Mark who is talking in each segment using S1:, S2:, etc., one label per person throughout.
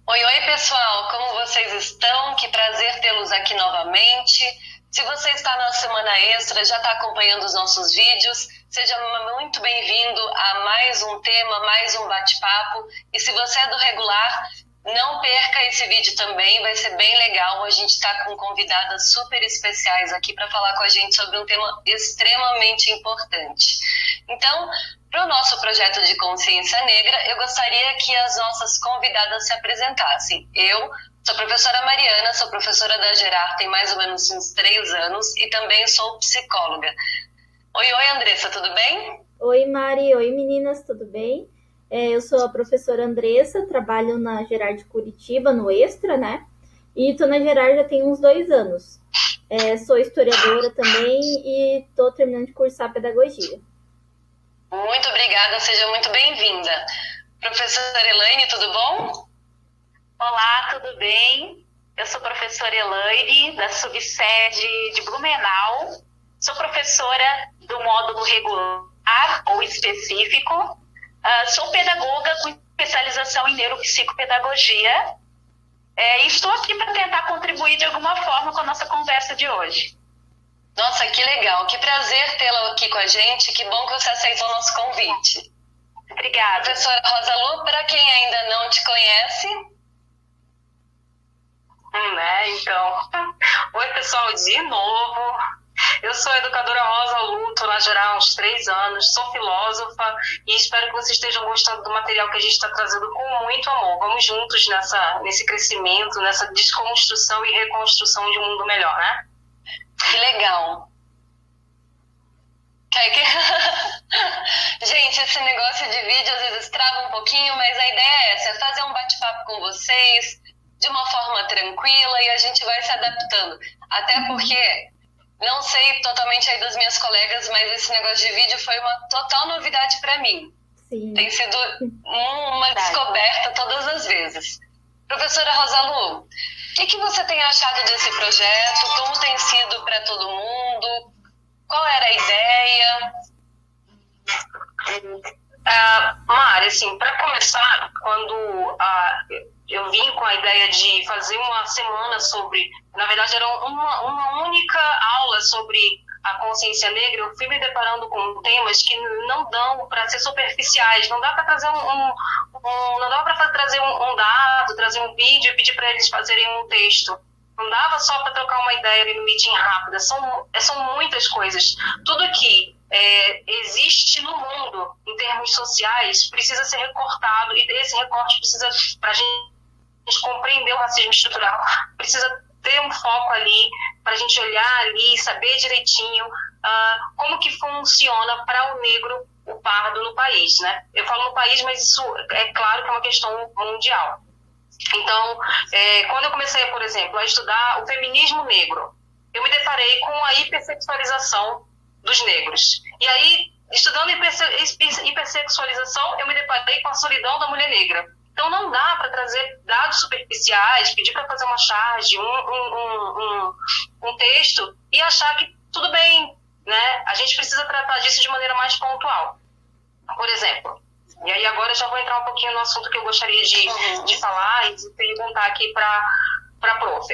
S1: Oi, oi pessoal, como vocês estão? Que prazer tê-los aqui novamente. Se você está na semana extra, já está acompanhando os nossos vídeos, seja muito bem-vindo a mais um tema, mais um bate-papo. E se você é do regular, não perca esse vídeo também, vai ser bem legal. A gente está com convidadas super especiais aqui para falar com a gente sobre um tema extremamente importante. Então, para o nosso projeto de consciência negra, eu gostaria que as nossas convidadas se apresentassem. Eu sou a professora Mariana, sou professora da Gerar tem mais ou menos uns 3 anos e também sou psicóloga. Oi, oi, Andressa, tudo bem?
S2: Oi, Mari. Oi, meninas, tudo bem? Eu sou a professora Andressa, trabalho na Gerar de Curitiba, no Extra, né? E tô na Gerar já tem uns 2 anos. Sou historiadora também e tô terminando de cursar pedagogia.
S1: Muito obrigada, seja muito bem-vinda. Professora Elaine, tudo bom?
S3: Olá, tudo bem? Eu sou professora Elaine, da subsede de Blumenau. Sou professora do módulo regular ou específico. Sou pedagoga com especialização em neuropsicopedagogia. E estou aqui para tentar contribuir de alguma forma com a nossa conversa de hoje.
S1: Nossa, que legal, que prazer tê-la aqui com a gente, que bom que você aceitou o nosso convite.
S3: Obrigada.
S1: Professora Rosa Lu, para quem ainda não te conhece...
S4: Então, oi pessoal, de novo. Eu sou a educadora Rosa Lu, estou na Geral há uns 3 anos, sou filósofa e espero que vocês estejam gostando do material que a gente está trazendo com muito amor. Vamos juntos nesse crescimento, nessa desconstrução e reconstrução de um mundo melhor, né?
S1: Que legal. Gente, esse negócio de vídeo às vezes trava um pouquinho, mas a ideia é essa, é fazer um bate-papo com vocês de uma forma tranquila e a gente vai se adaptando. Até porque, não sei totalmente aí das minhas colegas, mas esse negócio de vídeo foi uma total novidade para mim.
S2: Sim.
S1: Tem sido uma descoberta todas as vezes. Professora Rosa Lu, o que você tem achado desse projeto? Como tem sido para todo mundo? Qual era a ideia?
S4: Mari, assim, para começar, quando eu vim com a ideia de fazer uma semana sobre, na verdade era uma única aula sobre a consciência negra, eu fui me deparando com temas que não dão para ser superficiais, não dá para trazer não dá para trazer um dado, trazer um vídeo e pedir para eles fazerem um texto. Não dava só para trocar uma ideia ali no meeting rápida, são muitas coisas. Tudo que existe no mundo, em termos sociais, precisa ser recortado, e esse recorte precisa, para a gente compreender o racismo estrutural, precisa ter um foco ali, para a gente olhar ali, saber direitinho como que funciona para o negro, o pardo no país, né? Eu falo no país, mas isso é claro que é uma questão mundial. Então, quando eu comecei, por exemplo, a estudar o feminismo negro, eu me deparei com a hipersexualização dos negros. E aí, estudando hipersexualização, eu me deparei com a solidão da mulher negra. Então, não dá para trazer dados superficiais, pedir para fazer uma charge, um texto, e achar que tudo bem, né? A gente precisa tratar disso de maneira mais pontual. Por exemplo, e aí agora eu já vou entrar um pouquinho no assunto que eu gostaria de falar e de perguntar aqui para a prof.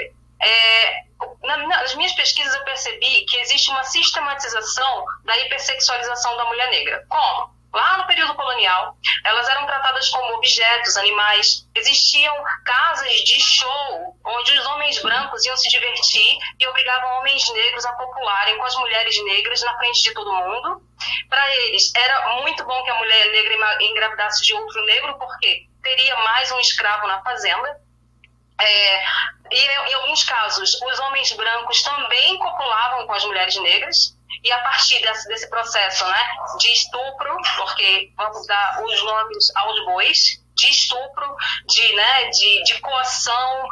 S4: Nas minhas pesquisas eu percebi que existe uma sistematização da hipersexualização da mulher negra. Como? Lá no período colonial, elas eram tratadas como objetos, animais. Existiam casas de show onde os homens brancos iam se divertir e obrigavam homens negros a copularem com as mulheres negras na frente de todo mundo. Para eles, era muito bom que a mulher negra engravidasse de outro negro, porque teria mais um escravo na fazenda. E em alguns casos, os homens brancos também copulavam com as mulheres negras. E a partir desse processo, né, de estupro, porque vamos dar os nomes aos bois, de estupro, de coação,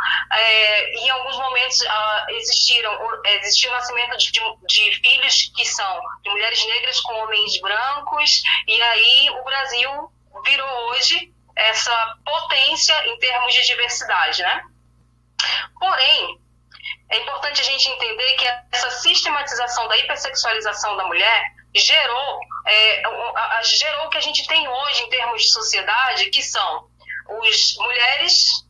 S4: em alguns momentos existiu o nascimento de filhos que são de mulheres negras com homens brancos, e aí o Brasil virou hoje essa potência em termos de diversidade, né? Porém, é importante a gente entender que essa sistematização da hipersexualização da mulher gerou o que a gente tem hoje em termos de sociedade, que são mulheres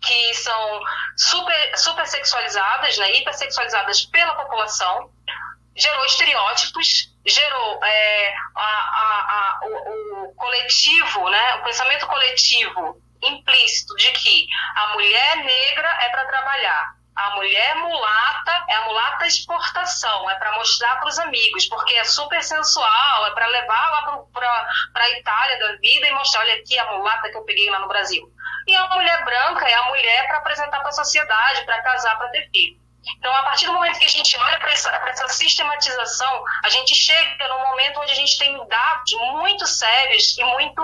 S4: que são super sexualizadas, né, hipersexualizadas pela população, gerou estereótipos, gerou o coletivo, né, o pensamento coletivo implícito de que a mulher negra é para trabalhar, a mulher mulata é a mulata exportação, é para mostrar para os amigos, porque é super sensual, é para levar lá para a Itália da vida e mostrar, olha aqui a mulata que eu peguei lá no Brasil. E a mulher branca é a mulher para apresentar para a sociedade, para casar, para ter filho. Então, a partir do momento que a gente olha para essa sistematização, a gente chega num momento onde a gente tem dados muito sérios e muito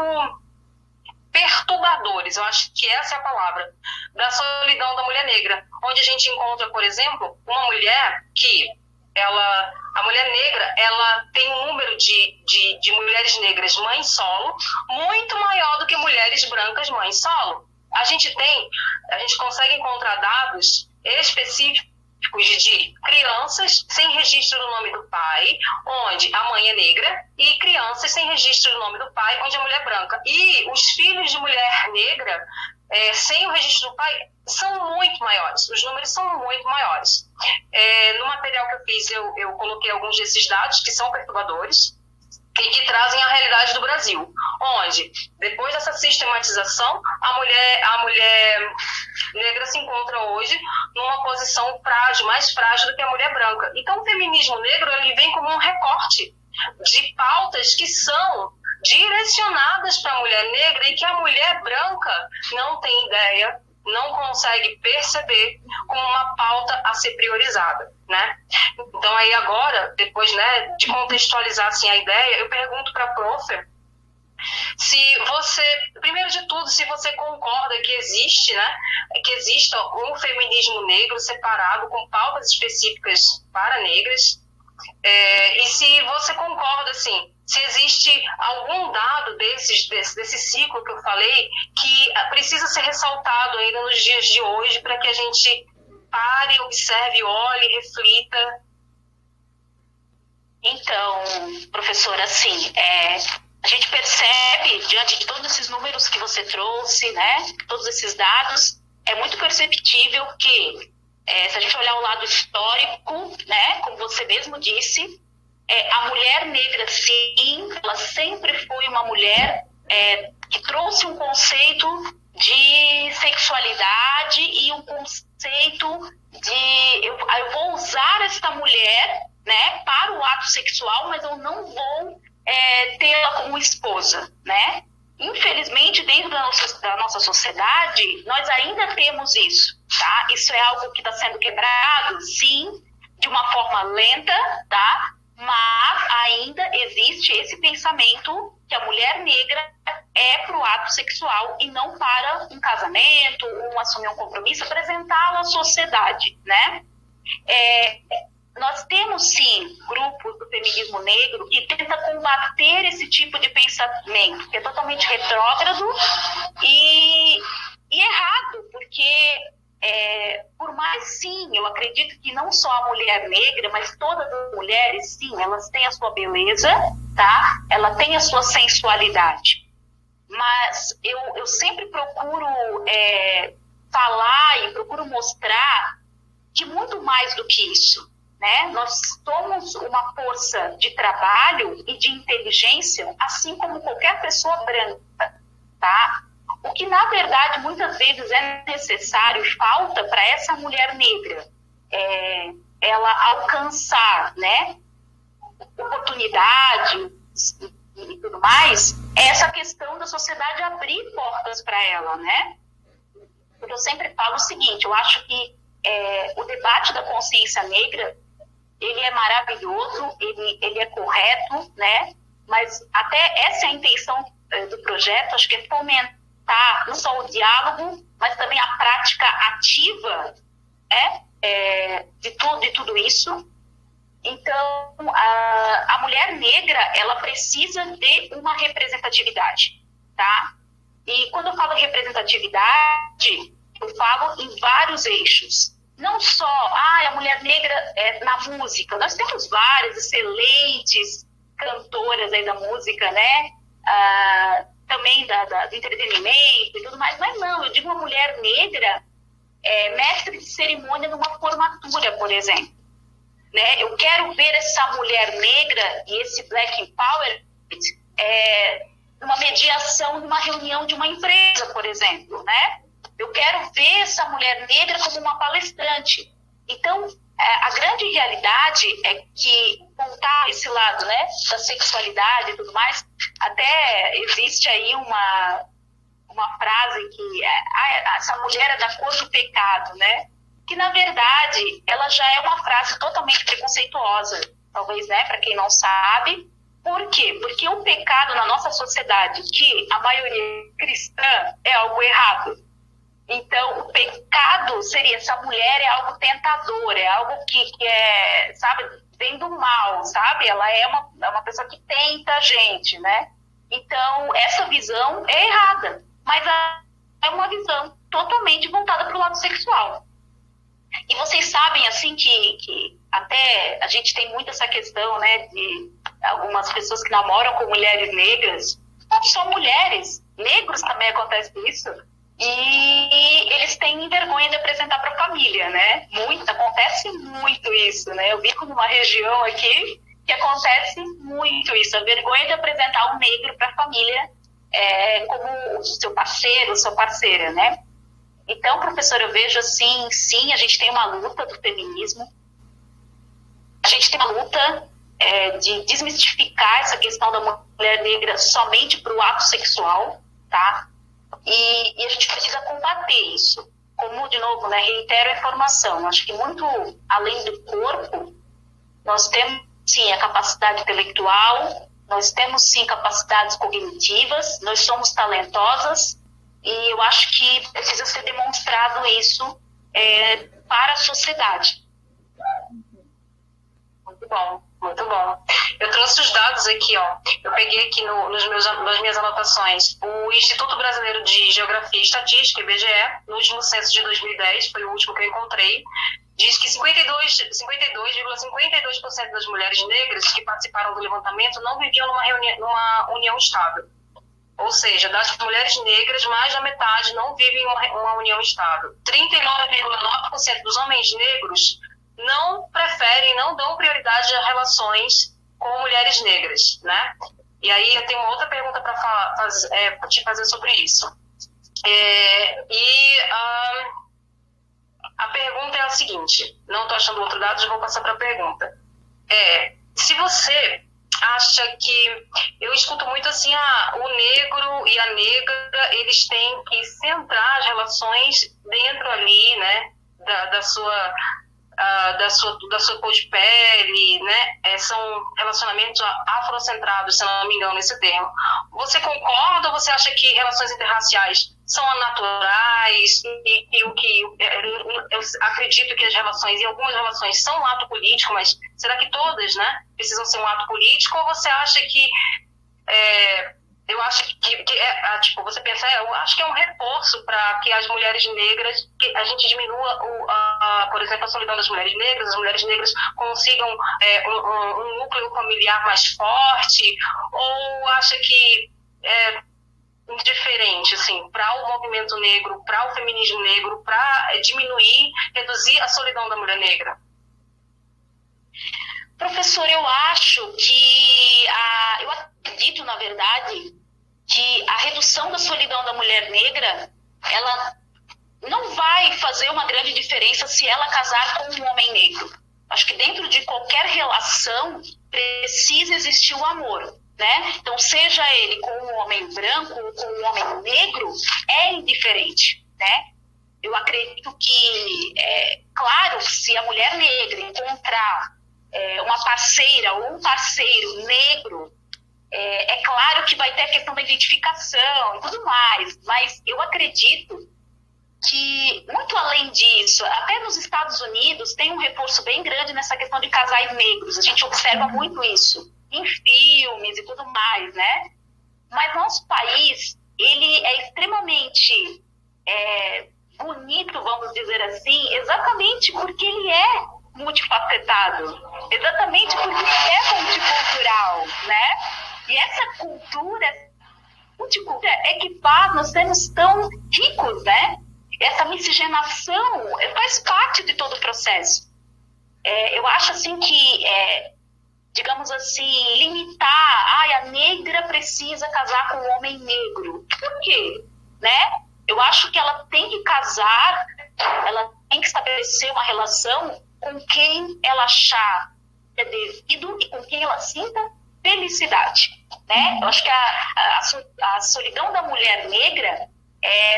S4: perturbadores, eu acho que essa é a palavra, da solidão da mulher negra, onde a gente encontra, por exemplo, uma mulher que a mulher negra, ela tem um número de mulheres negras mães solo muito maior do que mulheres brancas mães solo. A gente consegue encontrar dados específicos de crianças sem registro do nome do pai, onde a mãe é negra, e crianças sem registro do nome do pai, onde a mulher é branca. E os filhos de mulher negra, sem o registro do pai, são muito maiores. Os números são muito maiores. No material que eu fiz, eu coloquei alguns desses dados que são perturbadores e que trazem a realidade do Brasil, onde, depois dessa sistematização, a mulher negra se encontra hoje numa posição frágil, mais frágil do que a mulher branca. Então, o feminismo negro ele vem como um recorte de pautas que são direcionadas para a mulher negra e que a mulher branca não tem ideia, não consegue perceber como uma pauta a ser priorizada, né? Então, aí agora, depois, né, de contextualizar assim, a ideia, eu pergunto para a prof se você, primeiro de tudo, se você concorda que existe, né, que exista um feminismo negro separado com pautas específicas para negras, e se você concorda, assim, se existe algum dado desse ciclo que eu falei que precisa ser ressaltado ainda nos dias de hoje para que a gente pare, observe, olhe, reflita.
S3: Então, professora, assim, a gente percebe, diante de todos esses números que você trouxe, né, todos esses dados, é muito perceptível que, se a gente olhar o lado histórico, né, como você mesmo disse, a mulher negra, sim, ela sempre foi uma mulher que trouxe um conceito de sexualidade e um conceito de eu vou usar esta mulher, né, para o ato sexual, mas eu não vou tê-la como esposa, né? Infelizmente, dentro da nossa sociedade, nós ainda temos isso, tá? Isso é algo que está sendo quebrado, sim, de uma forma lenta, tá? Mas ainda existe esse pensamento que a mulher negra é para o ato sexual e não para um casamento, assumir um compromisso, apresentá-lo à sociedade, né? Nós temos, sim, grupos do feminismo negro que tenta combater esse tipo de pensamento, que é totalmente retrógrado e errado, porque, por mais, sim, eu acredito que não só a mulher negra, mas todas as mulheres, sim, elas têm a sua beleza, tá? Ela tem a sua sensualidade. Mas eu sempre procuro falar e procuro mostrar que muito mais do que isso, né? Nós somos uma força de trabalho e de inteligência, assim como qualquer pessoa branca, tá? O que, na verdade, muitas vezes é necessário, falta para essa mulher negra, ela alcançar, né, oportunidade e tudo mais, essa questão da sociedade abrir portas para ela, né? Porque eu sempre falo o seguinte, eu acho que o debate da consciência negra, ele é maravilhoso, ele é correto, né? Mas até essa é a intenção do projeto, acho que é fomentar não só o diálogo, mas também a prática ativa de tudo isso. Então, a mulher negra, ela precisa de uma representatividade, tá? E quando eu falo representatividade, eu falo em vários eixos. Não só a mulher negra na música, nós temos várias excelentes cantoras aí da música, né? Também do entretenimento e tudo mais, mas não, eu digo uma mulher negra mestre de cerimônia numa formatura, por exemplo. Né? Eu quero ver essa mulher negra e esse Black Empowerment numa mediação, numa reunião de uma empresa, por exemplo. Né? Eu quero ver essa mulher negra como uma palestrante. Então, a grande realidade é que contar esse lado, né, da sexualidade e tudo mais, até existe aí uma frase que essa mulher é da cor do pecado, né? Que, na verdade, ela já é uma frase totalmente preconceituosa, talvez, né, para quem não sabe. Por quê? Porque o pecado na nossa sociedade, que a maioria é cristã, é algo errado. Então, o pecado seria, essa mulher é algo tentador, é algo que é, sabe, vem do mal, sabe? Ela é uma pessoa que tenta a gente, né? Então, essa visão é errada, mas é uma visão totalmente voltada para o lado sexual. E vocês sabem, assim, que até a gente tem muito essa questão, né, de algumas pessoas que namoram com mulheres negras, não só mulheres, negros também acontece isso, e eles têm vergonha de apresentar para a família, né? Acontece muito isso, né? Eu vivo numa região aqui que acontece muito isso, a vergonha de apresentar um negro para a família como seu parceiro, sua parceira, né? Então, professor, eu vejo assim, sim, a gente tem uma luta do feminismo, a gente tem uma luta de desmistificar essa questão da mulher negra somente para o ato sexual, tá? E a gente precisa combater isso. Como, de novo, né, reitero a informação, acho que muito além do corpo, nós temos, sim, a capacidade intelectual, nós temos, sim, capacidades cognitivas, nós somos talentosas, e eu acho que precisa ser demonstrado isso para a sociedade.
S4: Muito bom, muito bom. Eu trouxe os dados aqui, ó. Eu peguei aqui nas minhas anotações. O Instituto Brasileiro de Geografia e Estatística, IBGE, no último censo de 2010, foi o último que eu encontrei, diz que 52,52% das mulheres negras que participaram do levantamento não viviam numa união estável. Ou seja, das mulheres negras, mais da metade não vivem em uma união estável. 39,9% dos homens negros não dão prioridade a relações com mulheres negras, né? E aí eu tenho uma outra pergunta para te fazer sobre isso. A pergunta é a seguinte, não estou achando outro dado, já vou passar para a pergunta. Se você acha que... Eu escuto muito assim, o negro e a negra, eles têm que centrar as relações dentro ali, né, da sua cor de pele, né? São relacionamentos afrocentrados, se eu não me engano nesse termo. Você concorda ou você acha que relações interraciais são naturais e eu acredito que as relações, e algumas relações são um ato político, mas será que todas, né, precisam ser um ato político, ou você acha que eu acho que tipo, você pensa, eu acho que é um reforço para que as mulheres negras, que a gente diminua, por exemplo, a solidão das mulheres negras, as mulheres negras consigam um núcleo familiar mais forte, ou acha que é indiferente, assim, para o movimento negro, para o feminismo negro, para reduzir a solidão da mulher negra?
S3: Professor, eu acho que eu acredito, na verdade, que a redução da solidão da mulher negra, ela não vai fazer uma grande diferença se ela casar com um homem negro. Acho que dentro de qualquer relação precisa existir o amor, né? Então, seja ele com um homem branco ou com um homem negro, é indiferente, né? Eu acredito que, claro, se a mulher negra encontrar uma parceira ou um parceiro negro, é claro que vai ter a questão da identificação e tudo mais, mas eu acredito que, muito além disso, até nos Estados Unidos tem um reforço bem grande nessa questão de casais negros. A gente observa muito isso em filmes e tudo mais, né? Mas nosso país, ele é extremamente bonito, vamos dizer assim, exatamente porque ele é multifacetado, exatamente porque ele é multicultural, né? E essa multicultura é que faz nós sermos tão ricos, né? essa miscigenação faz parte de todo o processo. Eu acho assim que, digamos assim, limitar, a negra precisa casar com um homem negro. Por quê? Né? Eu acho que ela tem que casar, ela tem que estabelecer uma relação com quem ela achar é devido e com quem ela sinta felicidade. Né? Eu acho que a solidão da mulher negra,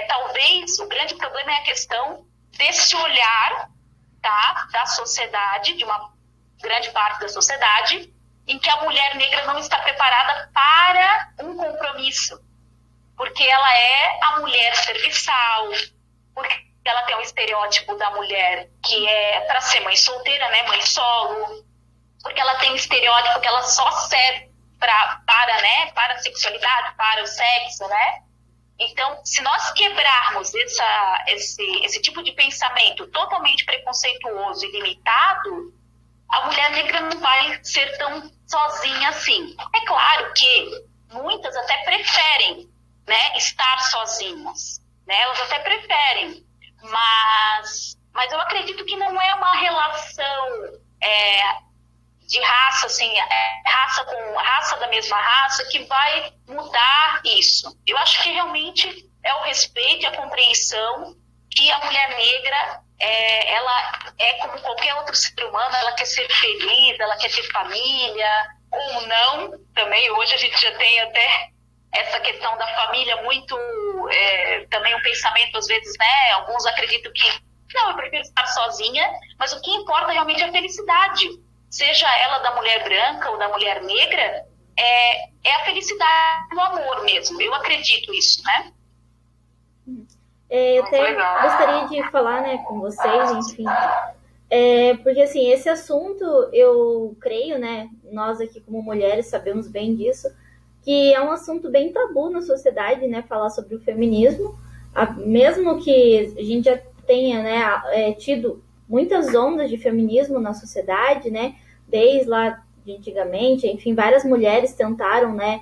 S3: talvez o grande problema é a questão desse olhar, tá, da sociedade, de uma grande parte da sociedade, em que a mulher negra não está preparada para um compromisso, porque ela é a mulher serviçal, porque ela tem um estereótipo da mulher que é para ser mãe solteira, né, mãe solo, porque ela tem um estereótipo que ela só serve para a sexualidade, para o sexo, né? Então, se nós quebrarmos esse tipo de pensamento totalmente preconceituoso e limitado, a mulher negra não vai ser tão sozinha assim. É claro que muitas até preferem, né, estar sozinhas, né? Elas até preferem, mas eu acredito que não é uma relação de raça, assim, raça com raça da mesma raça, que vai mudar isso. Eu acho que realmente é o respeito e a compreensão que a mulher negra, ela é como qualquer outro ser humano, ela quer ser feliz, ela quer ter família, ou não, também. Hoje a gente já tem até essa questão da família muito, também um pensamento, às vezes, né, alguns acreditam que, não, eu prefiro estar sozinha, mas o que importa realmente é a felicidade. Seja ela da mulher branca ou da mulher negra, é a felicidade do amor mesmo. Eu acredito nisso, né?
S2: Eu até gostaria de falar, né, com vocês, enfim, porque assim, esse assunto, eu creio, né, nós aqui como mulheres sabemos bem disso, que é um assunto bem tabu na sociedade, né, falar sobre o feminismo, mesmo que a gente já tenha, né, tido muitas ondas de feminismo na sociedade, né, desde lá de antigamente, enfim, várias mulheres tentaram, né,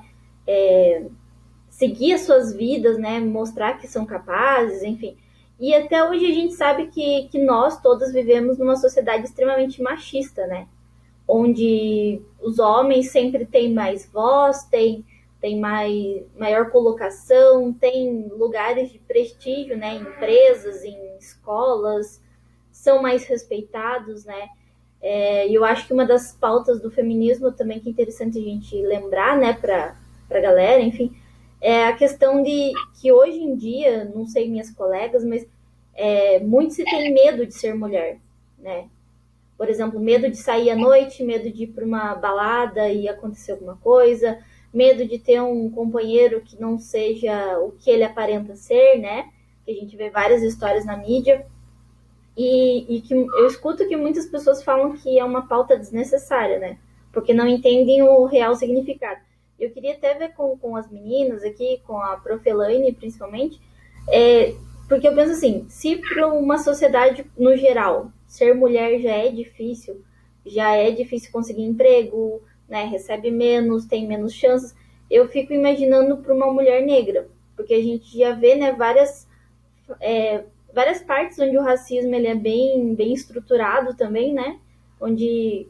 S2: seguir as suas vidas, né, mostrar que são capazes, enfim, e até hoje a gente sabe que nós todas vivemos numa sociedade extremamente machista, né, onde os homens sempre têm mais voz, têm maior colocação, têm lugares de prestígio, né, em empresas, em escolas, são mais respeitados, né? E eu acho que uma das pautas do feminismo também que é interessante a gente lembrar, né, para a galera, enfim, é a questão de que hoje em dia, não sei minhas colegas, mas muito se tem medo de ser mulher, né? Por exemplo, medo de sair à noite, medo de ir para uma balada e acontecer alguma coisa, medo de ter um companheiro que não seja o que ele aparenta ser, né? Que a gente vê várias histórias na mídia. E que eu escuto que muitas pessoas falam que é uma pauta desnecessária, né? Porque não entendem o real significado. Eu queria até ver com as meninas aqui, com a Prof. Elaine, principalmente, porque eu penso assim, se para uma sociedade no geral, ser mulher já é difícil conseguir emprego, né? Recebe menos, tem menos chances, eu fico imaginando para uma mulher negra, porque a gente já vê, né, várias partes onde o racismo ele é bem estruturado também, né? Onde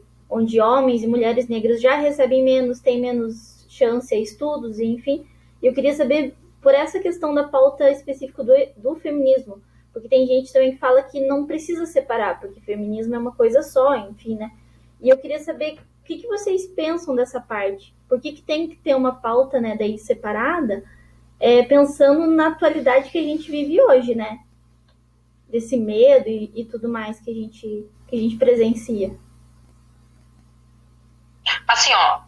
S2: homens e mulheres negras já recebem menos, têm menos chance a estudos, enfim. E eu queria saber, por essa questão da pauta específica do feminismo, porque tem gente também que fala que não precisa separar, porque feminismo é uma coisa só, enfim, né? E eu queria saber o que vocês pensam dessa parte. Por que tem que ter uma pauta, né, daí separada, pensando na atualidade que a gente vive hoje, né? Desse medo e tudo mais que a gente presencia.
S4: Assim, ó,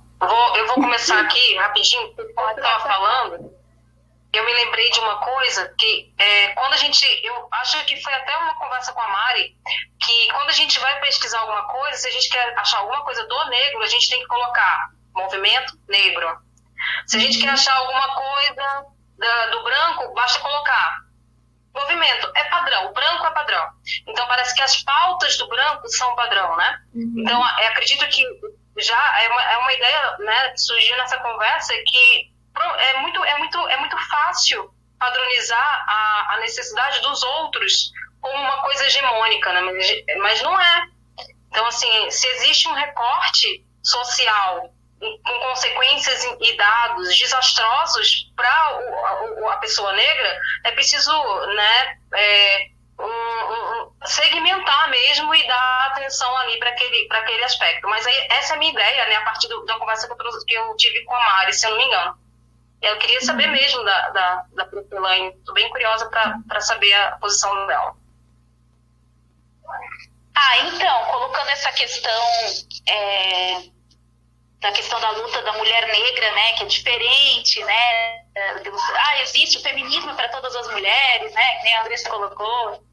S4: eu vou começar aqui rapidinho, porque como eu estava falando, eu me lembrei de uma coisa que quando eu acho que foi até uma conversa com a Mari, que quando a gente vai pesquisar alguma coisa, se a gente quer achar alguma coisa do negro, a gente tem que colocar movimento negro. Se a gente quer achar alguma coisa do branco, basta colocar movimento, é padrão, o branco é padrão. Então parece que as pautas do branco são padrão, né? Então acredito que já é uma ideia, né, que surgiu nessa conversa, que é muito fácil padronizar a necessidade dos outros como uma coisa hegemônica, né? Mas não é. Então, assim, se existe um recorte social com consequências e dados desastrosos para a pessoa negra, é preciso, né, segmentar mesmo e dar atenção ali para aquele aspecto. Mas aí, essa é a minha ideia, né, a partir da conversa que eu tive com a Mari, se eu não me engano. Eu queria saber mesmo da professora Elaine. Estou bem curiosa para saber a posição dela.
S3: Então, colocando essa questão da questão da luta da mulher negra, né, que é diferente, né, existe o feminismo para todas as mulheres, né, que nem a Andressa colocou.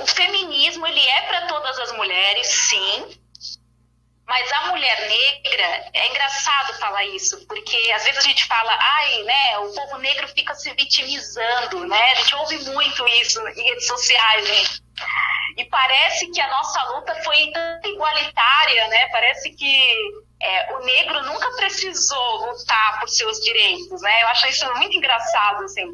S3: O feminismo, ele é para todas as mulheres, sim, mas a mulher negra, é engraçado falar isso, porque às vezes a gente fala, né, o povo negro fica se vitimizando, né, a gente ouve muito isso em redes sociais, gente. E parece que a nossa luta foi tão igualitária, né? Parece que o negro nunca precisou lutar por seus direitos, né? Eu acho isso muito engraçado, assim.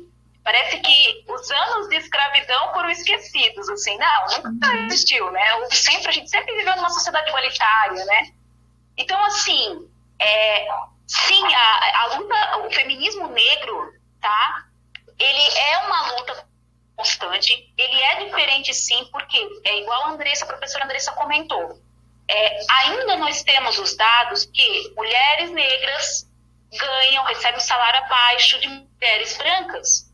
S3: Parece que os anos de escravidão foram esquecidos, assim. Não, nunca existiu, né? A gente sempre viveu numa sociedade igualitária, né? Então, assim, sim, a luta, o feminismo negro, tá? Ele é uma luta constante, ele é diferente sim, porque é igual a professora Andressa comentou, ainda nós temos os dados que mulheres negras recebem um salário abaixo de mulheres brancas.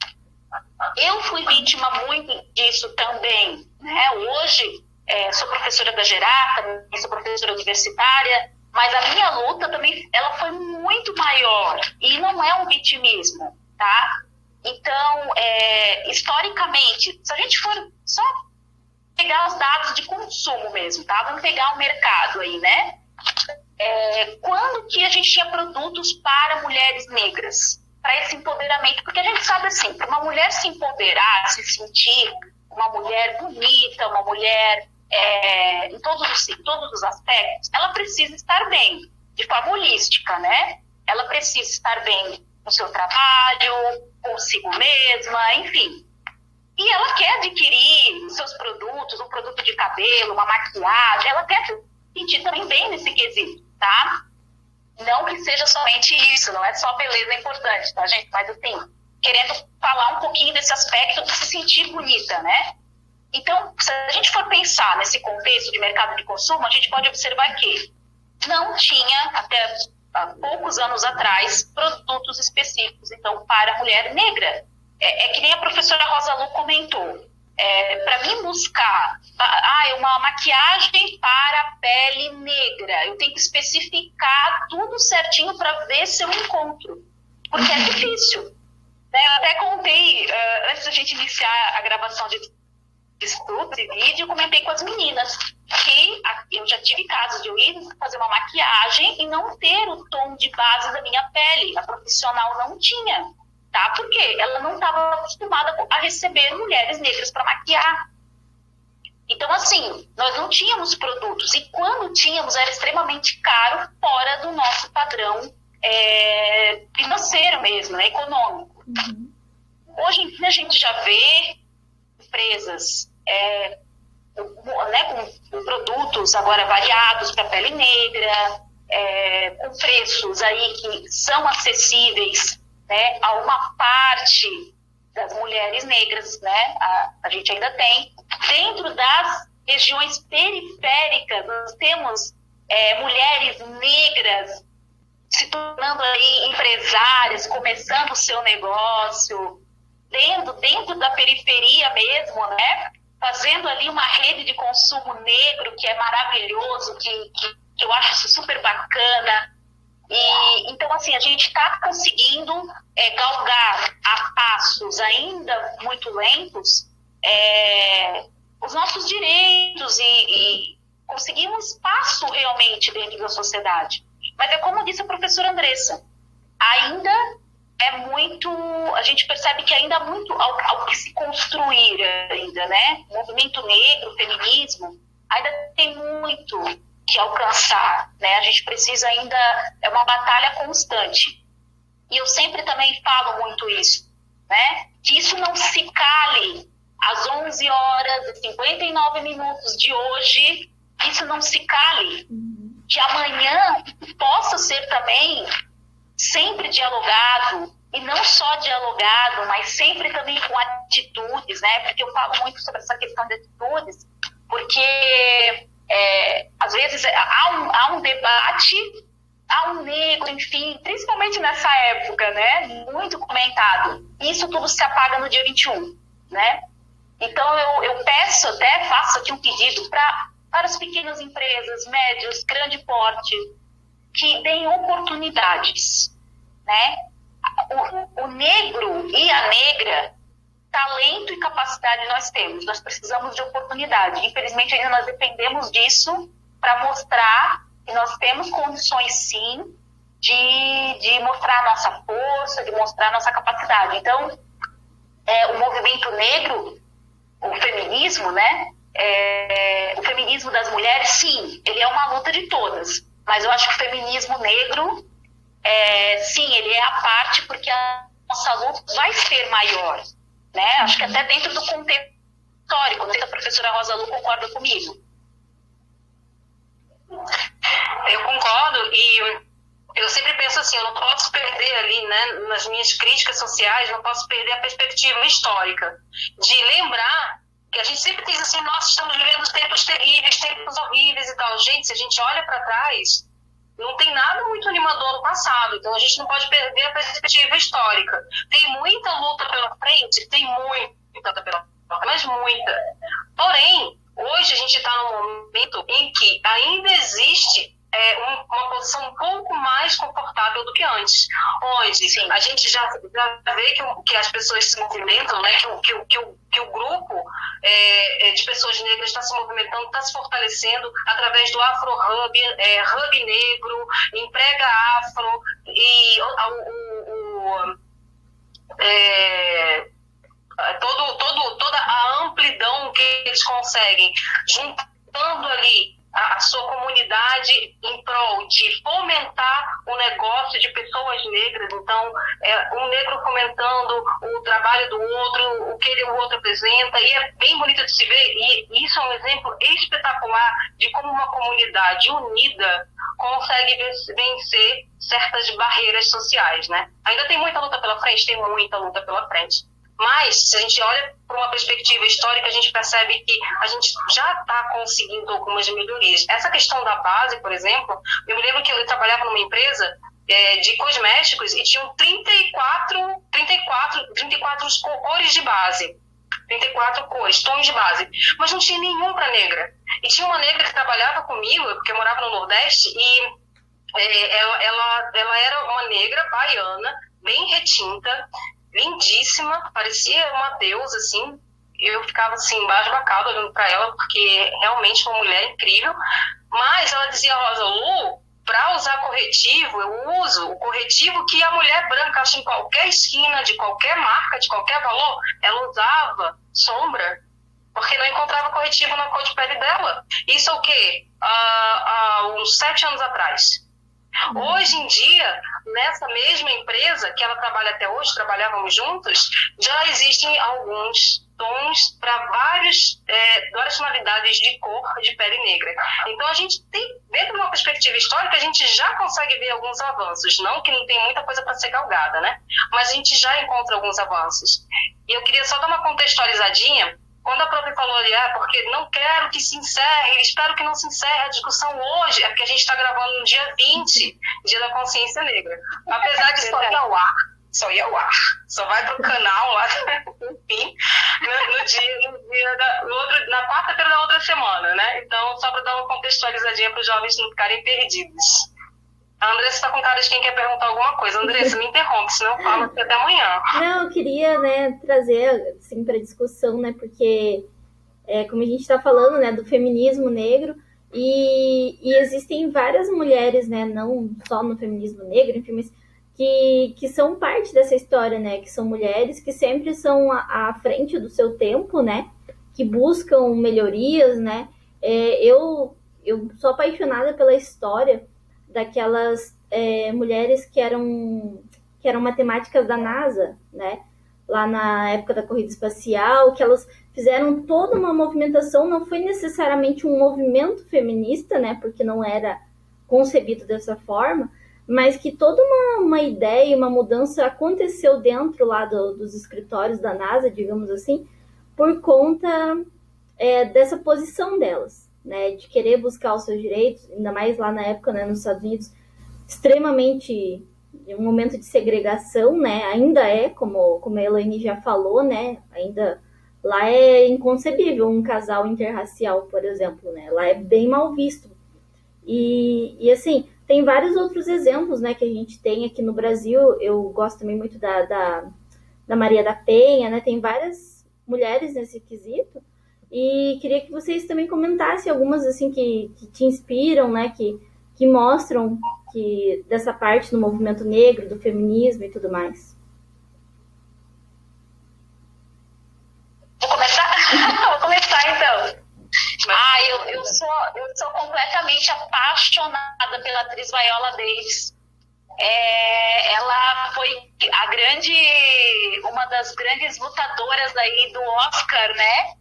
S3: Eu fui vítima muito disso também, né? Hoje sou professora da Gerar, também sou professora universitária, mas a minha luta também ela foi muito maior, e não é um vitimismo, tá? Então, historicamente, se a gente for só pegar os dados de consumo mesmo, tá? Vamos pegar o mercado aí, né? Quando que a gente tinha produtos para mulheres negras? Para esse empoderamento? Porque a gente sabe assim, para uma mulher se empoderar, se sentir uma mulher bonita, uma mulher em todos os aspectos, ela precisa estar bem, de forma holística, né? Ela precisa estar bem no seu trabalho, consigo mesma, enfim. E ela quer adquirir seus produtos, um produto de cabelo, uma maquiagem, ela quer se sentir também bem nesse quesito, tá? Não que seja somente isso, não é só beleza importante, tá, gente? Mas, assim, querendo falar um pouquinho desse aspecto de se sentir bonita, né? Então, se a gente for pensar nesse contexto de mercado de consumo, a gente pode observar que não tinha, até há poucos anos atrás, produtos específicos, então, para a mulher negra. É que nem a professora Rosa Lu comentou. Para mim buscar uma maquiagem para a pele negra, eu tenho que especificar tudo certinho para ver se eu encontro. Porque é difícil. Eu até contei, antes da gente iniciar a gravação de estudos e vídeo, eu comentei com as meninas que eu já tive casos de eu ir fazer uma maquiagem e não ter o tom de base da minha pele. A profissional não tinha, tá? Porque ela não estava acostumada a receber mulheres negras para maquiar. Então, assim, nós não tínhamos produtos, e quando tínhamos era extremamente caro, fora do nosso padrão financeiro mesmo, né, econômico. Uhum. Hoje em dia a gente já vê empresas com produtos agora variados para pele negra, com preços aí que são acessíveis, né, a uma parte das mulheres negras, né, a gente ainda tem. Dentro das regiões periféricas, nós temos mulheres negras se tornando aí empresárias, começando o seu negócio, dentro da periferia mesmo, né, fazendo ali uma rede de consumo negro que é maravilhoso, que eu acho isso super bacana. E, então, assim, a gente está conseguindo galgar a passos ainda muito lentos os nossos direitos e conseguir um espaço realmente dentro da sociedade. Mas é como disse a professora Andressa, ainda a gente percebe que ainda há muito ao que se construir ainda, né? O movimento negro, o feminismo, ainda tem muito que alcançar, né? A gente precisa ainda, é uma batalha constante. E eu sempre também falo muito isso. né? Que isso não se cale às 11 horas e 59 minutos de hoje, que isso não se cale, que amanhã possa ser também sempre dialogado, e não só dialogado, mas sempre também com atitudes, né? Porque eu falo muito sobre essa questão de atitudes, porque às vezes há um debate, há um negro, enfim, principalmente nessa época, né? Muito comentado. Isso tudo se apaga no dia 21, né? Então eu peço, até faço aqui um pedido para as pequenas empresas, médios, grande porte, que deem oportunidades, né? O negro e a negra, talento e capacidade nós temos, nós precisamos de oportunidade. Infelizmente, ainda nós dependemos disso para mostrar que nós temos condições, sim, de mostrar a nossa força, de mostrar a nossa capacidade. Então, o movimento negro, o feminismo, né? O feminismo das mulheres, sim, ele é uma luta de todas. Mas eu acho que o feminismo negro, sim, ele é a parte, porque a nossa luta vai ser maior, né? Acho que até dentro do contexto histórico. Não sei se a professora Rosa Lu concorda comigo.
S4: Eu concordo, e eu sempre penso assim, eu não posso perder ali, né, nas minhas críticas sociais, não posso perder a perspectiva histórica, de lembrar que a gente sempre diz assim, nós estamos vivendo tempos terríveis, tempos horríveis e tal. Gente, se a gente olha para trás, não tem nada muito animador no passado, então a gente não pode perder a perspectiva histórica. Tem muita luta pela frente, tem muita luta pela frente, mas muita. Porém, hoje a gente está num momento em que ainda existe uma posição um pouco mais confortável do que antes, onde sim, a gente já vê que as pessoas se movimentam, né? que o grupo de pessoas negras está se movimentando, está se fortalecendo através do Afro Hub, Hub Negro, Emprega Afro, e toda a amplidão que eles conseguem, juntando ali a sua comunidade em prol de fomentar o negócio de pessoas negras. Então, um negro fomentando o trabalho do outro, o que o outro apresenta, e é bem bonito de se ver, e isso é um exemplo espetacular de como uma comunidade unida consegue vencer certas barreiras sociais, né? Ainda tem muita luta pela frente, tem muita luta pela frente. Mas, se a gente olha para uma perspectiva histórica, a gente percebe que a gente já está conseguindo algumas melhorias. Essa questão da base, por exemplo, eu me lembro que eu trabalhava numa empresa de cosméticos e tinham 34 cores de base. 34 cores, tons de base. Mas não tinha nenhum para negra. E tinha uma negra que trabalhava comigo, porque eu morava no Nordeste, e ela era uma negra baiana, bem retinta, lindíssima, parecia uma deusa, assim. Eu ficava assim, embaixo da cauda olhando para ela, porque realmente uma mulher incrível. Mas ela dizia, Rosa Lu, para usar corretivo, eu uso o corretivo que a mulher branca acha em qualquer esquina, de qualquer marca, de qualquer valor. Ela usava sombra, porque não encontrava corretivo na cor de pele dela. Isso é o quê? Há uns 7 anos atrás. Hoje em dia, nessa mesma empresa que ela trabalha até hoje, trabalhávamos juntos, já existem alguns tons para várias tonalidades de cor de pele negra. Então a gente tem, dentro de uma perspectiva histórica, a gente já consegue ver alguns avanços, não que não tem muita coisa para ser galgada, né? Mas a gente já encontra alguns avanços. E eu queria só dar uma contextualizadinha. Quando a própria falou ali, porque não quero que se encerre, espero que não se encerre a discussão hoje, é porque a gente está gravando no dia 20, Dia da Consciência Negra. Apesar de só ir ao ar, só vai pro canal lá, enfim, na quarta-feira da outra semana, né? Então, só para dar uma contextualizadinha para os jovens não ficarem perdidos. A Andressa está com cara de quem quer perguntar alguma coisa. Andressa, me interrompe, senão eu falo até amanhã.
S2: Não, eu queria, né, trazer assim, para discussão, né, porque como a gente está falando, né, do feminismo negro, e existem várias mulheres, né, não só no feminismo negro, enfim, mas que são parte dessa história, né, que são mulheres que sempre são à frente do seu tempo, né, que buscam melhorias, né. Eu sou apaixonada pela história daquelas mulheres que eram matemáticas da NASA, né? lá na época da corrida espacial, que elas fizeram toda uma movimentação, não foi necessariamente um movimento feminista, né, porque não era concebido dessa forma, mas que toda uma ideia, uma mudança aconteceu dentro lá dos escritórios da NASA, digamos assim, por conta dessa posição delas, né, de querer buscar os seus direitos, ainda mais lá na época, né, nos Estados Unidos, extremamente um momento de segregação, né, ainda como a Elaine já falou, né, ainda lá é inconcebível um casal interracial, por exemplo, né, lá é bem mal visto. E assim, tem vários outros exemplos, né, que a gente tem aqui no Brasil. Eu gosto também muito da Maria da Penha, né, tem várias mulheres nesse quesito, e queria que vocês também comentassem algumas, assim, que te inspiram, né, que mostram que dessa parte do movimento negro, do feminismo e tudo mais.
S3: Vou começar? Vou começar, então. Eu sou completamente apaixonada pela atriz Viola Davis. Ela foi uma das grandes lutadoras aí do Oscar, né?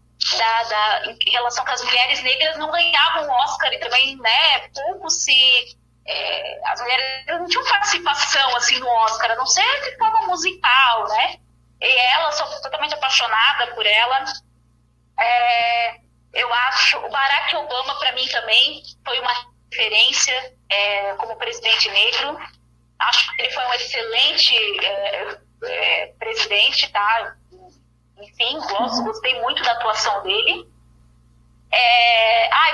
S3: Em relação que as mulheres negras não ganhavam o Oscar e também, né, as mulheres não tinham participação assim no Oscar, a não ser de forma musical, né? E ela, sou totalmente apaixonada por ela. Eu acho, o Barack Obama para mim também foi uma referência como presidente negro. Acho que ele foi um excelente presidente, tá? Enfim, gostei muito da atuação dele.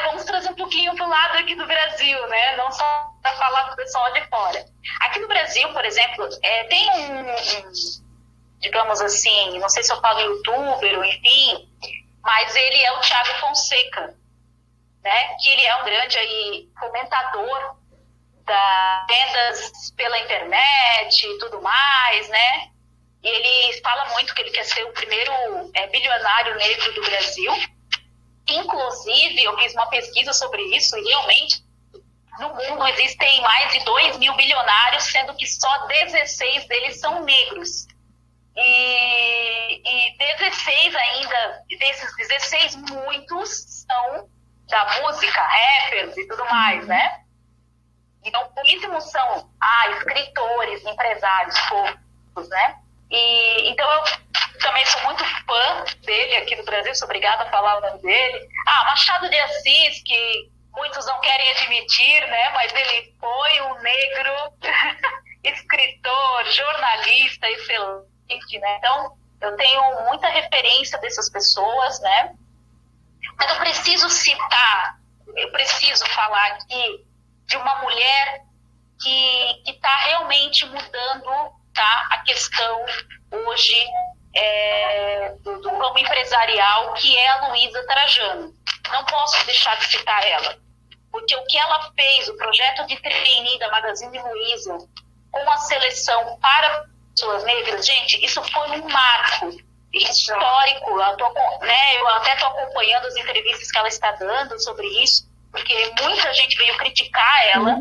S3: Vamos trazer um pouquinho pro lado aqui do Brasil, né? Não só para falar do pessoal de fora. Aqui no Brasil, por exemplo, tem digamos assim, não sei se eu falo youtuber ou enfim, mas ele é o Thiago Fonseca, né? Que ele é um grande aí comentador das vendas pela internet e tudo mais, né? E ele fala muito que ele quer ser o primeiro bilionário negro do Brasil. Inclusive, eu fiz uma pesquisa sobre isso e realmente no mundo existem mais de 2.000 bilionários, sendo que só 16 deles são negros. E 16 ainda, desses 16, muitos são da música, rappers e tudo mais, né? Então, pouquíssimos são escritores, empresários, poucos, né? Então, eu também sou muito fã dele aqui no Brasil, sou obrigada a falar o nome dele. Machado de Assis, que muitos não querem admitir, né? Mas ele foi um negro escritor, jornalista, excelente, né? Então, eu tenho muita referência dessas pessoas, né? Mas eu preciso falar aqui de uma mulher que está realmente mudando, tá, a questão hoje do ramo empresarial, que é a Luísa Trajano. Não posso deixar de citar ela, porque o que ela fez, o projeto de trainee da Magazine Luiza, com a seleção para pessoas negras, gente, isso foi um marco histórico. Eu até estou acompanhando as entrevistas que ela está dando sobre isso, porque muita gente veio criticar ela.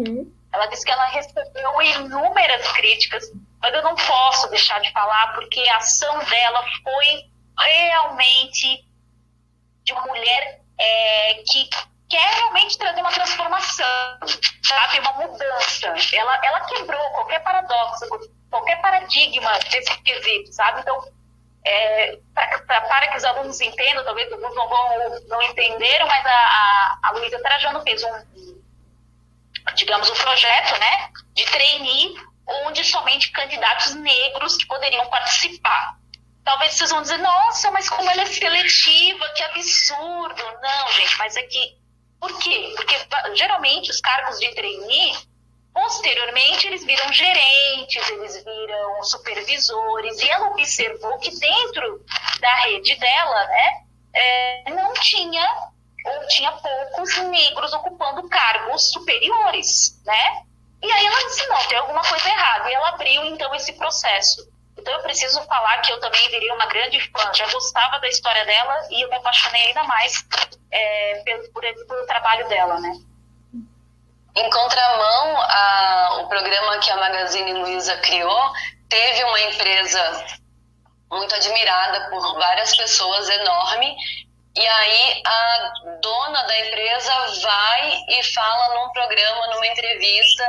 S3: Ela disse que ela recebeu inúmeras críticas, mas eu não posso deixar de falar, porque a ação dela foi realmente de uma mulher que quer realmente trazer uma transformação, sabe? Uma mudança. Ela quebrou qualquer paradoxo, qualquer paradigma desse quesito, sabe? Então, para que os alunos entendam, talvez alguns não entenderam, mas a Luísa Trajano fez um projeto, né, de trainee, onde somente candidatos negros que poderiam participar. Talvez vocês vão dizer, nossa, mas como ela é seletiva, que absurdo. Não, gente, mas por quê? Porque geralmente os cargos de trainee, posteriormente, eles viram gerentes, eles viram supervisores, e ela observou que dentro da rede dela, né, não tinha, ou tinha poucos negros ocupando cargos superiores, né? E aí ela disse, não, tem alguma coisa errada, e ela abriu, então, esse processo. Então eu preciso falar que eu também virei uma grande fã, já gostava da história dela, e eu me apaixonei ainda mais pelo trabalho dela, né?
S1: Em contramão, o programa que a Magazine Luiza criou teve uma empresa muito admirada por várias pessoas, enorme. E aí a dona da empresa vai e fala num programa, numa entrevista,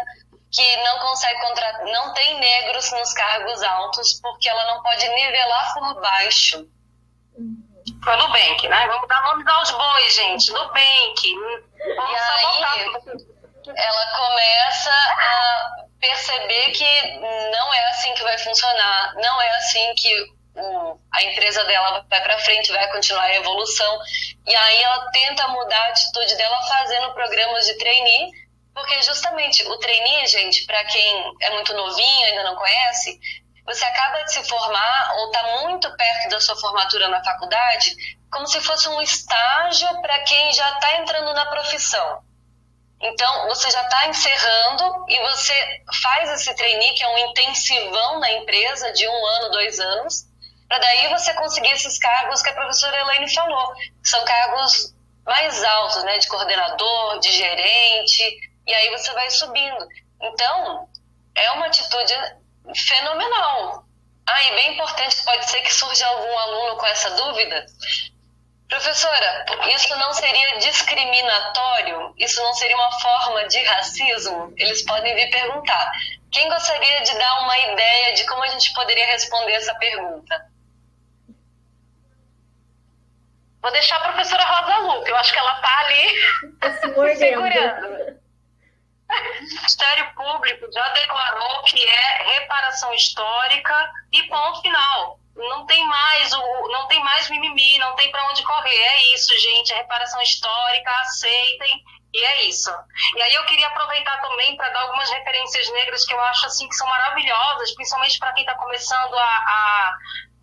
S1: que não consegue contratar, não tem negros nos cargos altos porque ela não pode nivelar por baixo.
S4: Foi Nubank, né? Vamos dar nome aos bois, gente. Nubank. Vamos
S1: E aí ela começa a perceber que não é assim que vai funcionar, não é assim que a empresa dela vai para frente, vai continuar a evolução. E aí ela tenta mudar a atitude dela fazendo programas de trainee, porque justamente o trainee, gente, para quem é muito novinho, ainda não conhece, você acaba de se formar ou está muito perto da sua formatura na faculdade, como se fosse um estágio para quem já está entrando na profissão. Então, você já está encerrando e você faz esse trainee, que é um intensivão na empresa de 1 ano, 2 anos, para daí você conseguir esses cargos que a professora Elaine falou, que são cargos mais altos, né, de coordenador, de gerente, e aí você vai subindo. Então, é uma atitude fenomenal. E bem importante, que pode ser que surja algum aluno com essa dúvida. Professora, isso não seria discriminatório? Isso não seria uma forma de racismo? Eles podem vir perguntar. Quem gostaria de dar uma ideia de como a gente poderia responder essa pergunta?
S3: Vou deixar a professora Rosa Lupe, eu acho que ela está ali segurando.
S4: O Ministério Público já declarou que é reparação histórica e ponto final. Não tem mais mimimi, não tem para onde correr. É isso, gente, é reparação histórica, aceitem, e é isso. E aí eu queria aproveitar também para dar algumas referências negras que eu acho assim que são maravilhosas, principalmente para quem está começando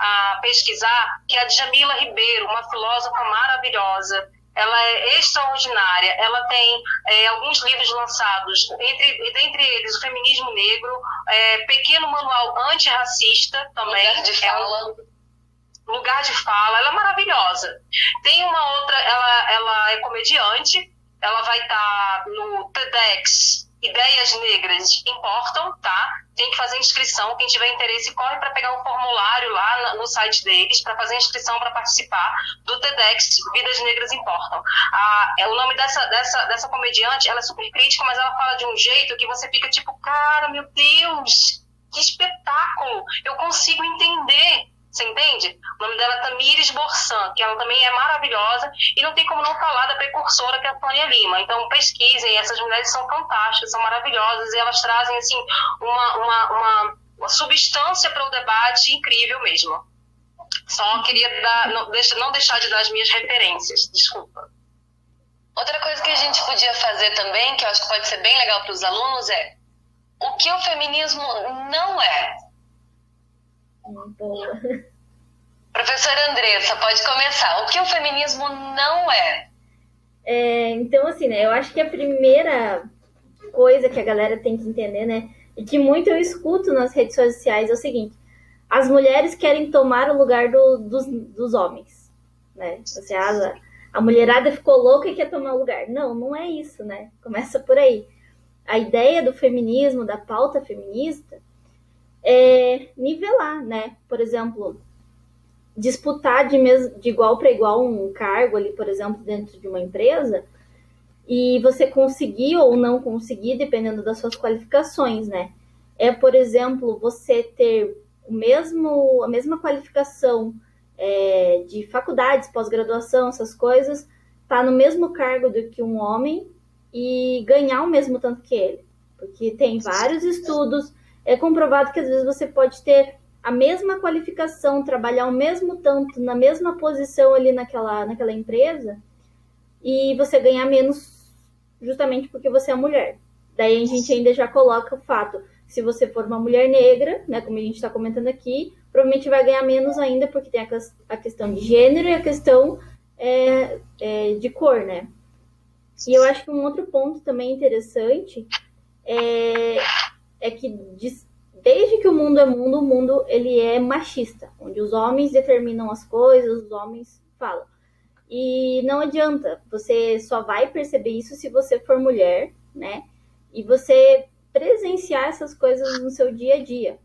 S4: a pesquisar, que é a Djamila Ribeiro, uma filósofa maravilhosa. Ela é extraordinária, ela tem alguns livros lançados, dentre eles o Feminismo Negro, Pequeno Manual Antirracista também.
S1: Lugar de Fala.
S4: Lugar de Fala, ela é maravilhosa. Tem uma outra, ela é comediante, ela vai estar no TEDx Ideias Negras Importam, tá? Tem que fazer inscrição, quem tiver interesse corre para pegar um formulário lá no site deles para fazer inscrição para participar do TEDx Vidas Negras Importam. O nome dessa comediante, ela é super crítica, mas ela fala de um jeito que você fica tipo, cara, meu Deus, que espetáculo, eu consigo entender. Você entende? O nome dela é Tamires Borsan, que ela também é maravilhosa, e não tem como não falar da precursora, que é a Tônia Lima. Então pesquisem, essas mulheres são fantásticas, são maravilhosas, e elas trazem assim, uma substância para o debate incrível mesmo. Só queria não deixar de dar as minhas referências, desculpa.
S1: Outra coisa que a gente podia fazer também, que eu acho que pode ser bem legal para os alunos, é o que o feminismo não é.
S2: Boa.
S1: Professora Andressa, pode começar. O que o feminismo não é?
S2: Então, assim, né, eu acho que a primeira coisa que a galera tem que entender, né, e que muito eu escuto nas redes sociais é o seguinte: as mulheres querem tomar o lugar dos homens, né? Assim, a mulherada ficou louca e quer tomar o lugar. Não é isso, né? Começa por aí. A ideia do feminismo, da pauta feminista, é nivelar, né? Por exemplo, disputar de igual para igual um cargo ali, por exemplo, dentro de uma empresa, e você conseguir ou não conseguir, dependendo das suas qualificações, né? Por exemplo, você ter a mesma qualificação de faculdades, pós-graduação, essas coisas, tá no mesmo cargo do que um homem e ganhar o mesmo tanto que ele. Porque tem vários estudos, é comprovado que às vezes você pode ter a mesma qualificação, trabalhar o mesmo tanto, na mesma posição ali naquela empresa, e você ganhar menos justamente porque você é mulher. Daí a gente ainda já coloca o fato, se você for uma mulher negra, né, como a gente está comentando aqui, provavelmente vai ganhar menos ainda, porque tem a questão de gênero e a questão de cor, né? E eu acho que um outro ponto também interessante é que desde que o mundo é mundo, o mundo ele é machista, onde os homens determinam as coisas, os homens falam. E não adianta, você só vai perceber isso se você for mulher, né? E você presenciar essas coisas no seu dia a dia.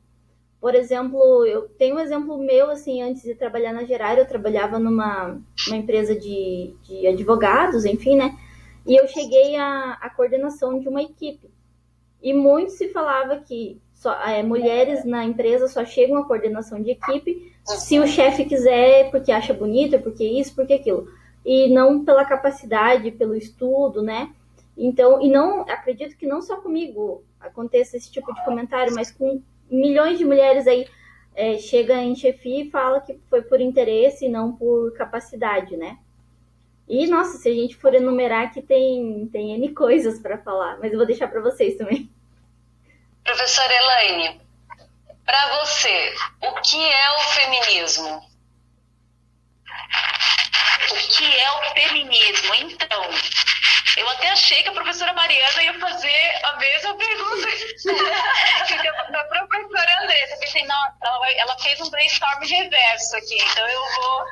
S2: Por exemplo, eu tenho um exemplo meu, assim, antes de trabalhar na Gerar, eu trabalhava numa empresa de advogados, enfim, né? E eu cheguei à coordenação de uma equipe. E muito se falava que mulheres na empresa só chegam à coordenação de equipe se o chefe quiser, porque acha bonito, porque isso, porque aquilo. E não pela capacidade, pelo estudo, né? Então, e não, acredito que não só comigo aconteça esse tipo de comentário, mas com milhões de mulheres aí chega em chefia e fala que foi por interesse e não por capacidade, né? E, nossa, se a gente for enumerar aqui, tem N coisas para falar, mas eu vou deixar para vocês também.
S1: Professora Elaine, para você, o que é o feminismo?
S3: O que é o feminismo? Então, eu até achei que a professora Mariana ia fazer a mesma pergunta que a professora Andressa. Eu pensei, não, ela fez um brainstorm reverso aqui, então eu vou...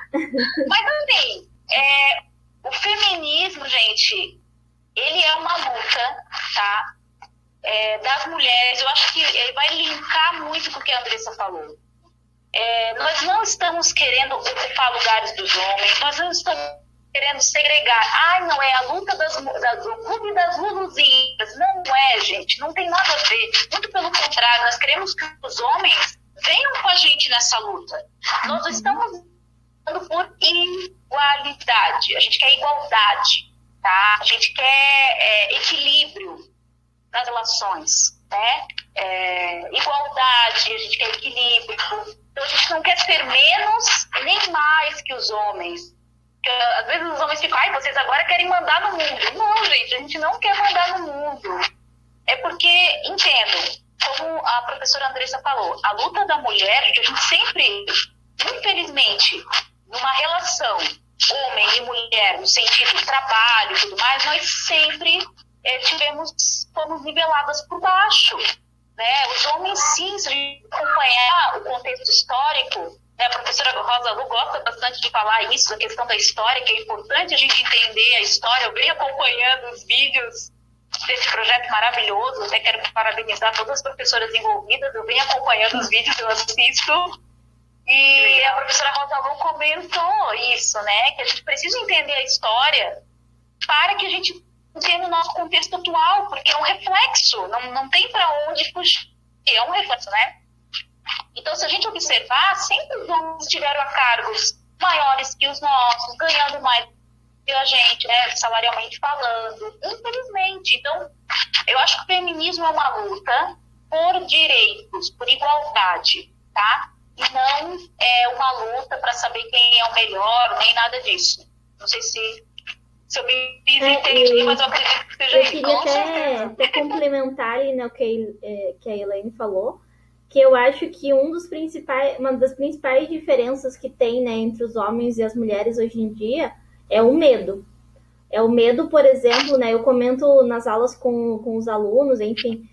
S3: Mas assim, o feminismo, gente, ele é uma luta, tá? Das mulheres. Eu acho que ele vai linkar muito com o que a Andressa falou. Nós não estamos querendo ocupar lugares dos homens, nós não estamos querendo segregar. Não, é a luta do clube das luluzinhas. Não é, gente, não tem nada a ver. Muito pelo contrário, nós queremos que os homens venham com a gente nessa luta. Nós estamos lutando por igualdade, a gente quer igualdade, tá? A gente quer equilíbrio nas relações, né? Igualdade, a gente quer equilíbrio. Então a gente não quer ser menos nem mais que os homens. Porque, às vezes os homens ficam, vocês agora querem mandar no mundo. Não, gente, a gente não quer mandar no mundo. É porque, entendo, como a professora Andressa falou, a luta da mulher, a gente sempre, infelizmente, numa relação homem e mulher, no sentido de trabalho e tudo mais, nós sempre fomos niveladas por baixo. Né? Os homens, sim, se a gente acompanhar o contexto histórico, né? A professora Rosa Lu gosta bastante de falar isso, a questão da história, que é importante a gente entender a história. Eu venho acompanhando os vídeos desse projeto maravilhoso, até quero parabenizar todas as professoras envolvidas, eu venho acompanhando os vídeos, eu assisto, e a professora Rosa Lu comentou isso, né? Que a gente precisa entender a história para que a gente entenda o nosso contexto atual, porque é um reflexo, não tem para onde fugir, é um reflexo, né? Então, se a gente observar, sempre os homens tiveram a cargos maiores que os nossos, ganhando mais que a gente, né, salarialmente falando, infelizmente. Então, eu acho que o feminismo é uma luta por direitos, por igualdade, tá? E não é uma luta para saber quem é o melhor, nem nada disso. Não sei se eu me fiz entender, mas eu acredito que seja isso.
S2: Eu queria até complementar ali, né, o que a Elaine falou, que eu acho que uma das principais diferenças que tem, né, entre os homens e as mulheres hoje em dia é o medo. É o medo, por exemplo, né, eu comento nas aulas com os alunos, enfim,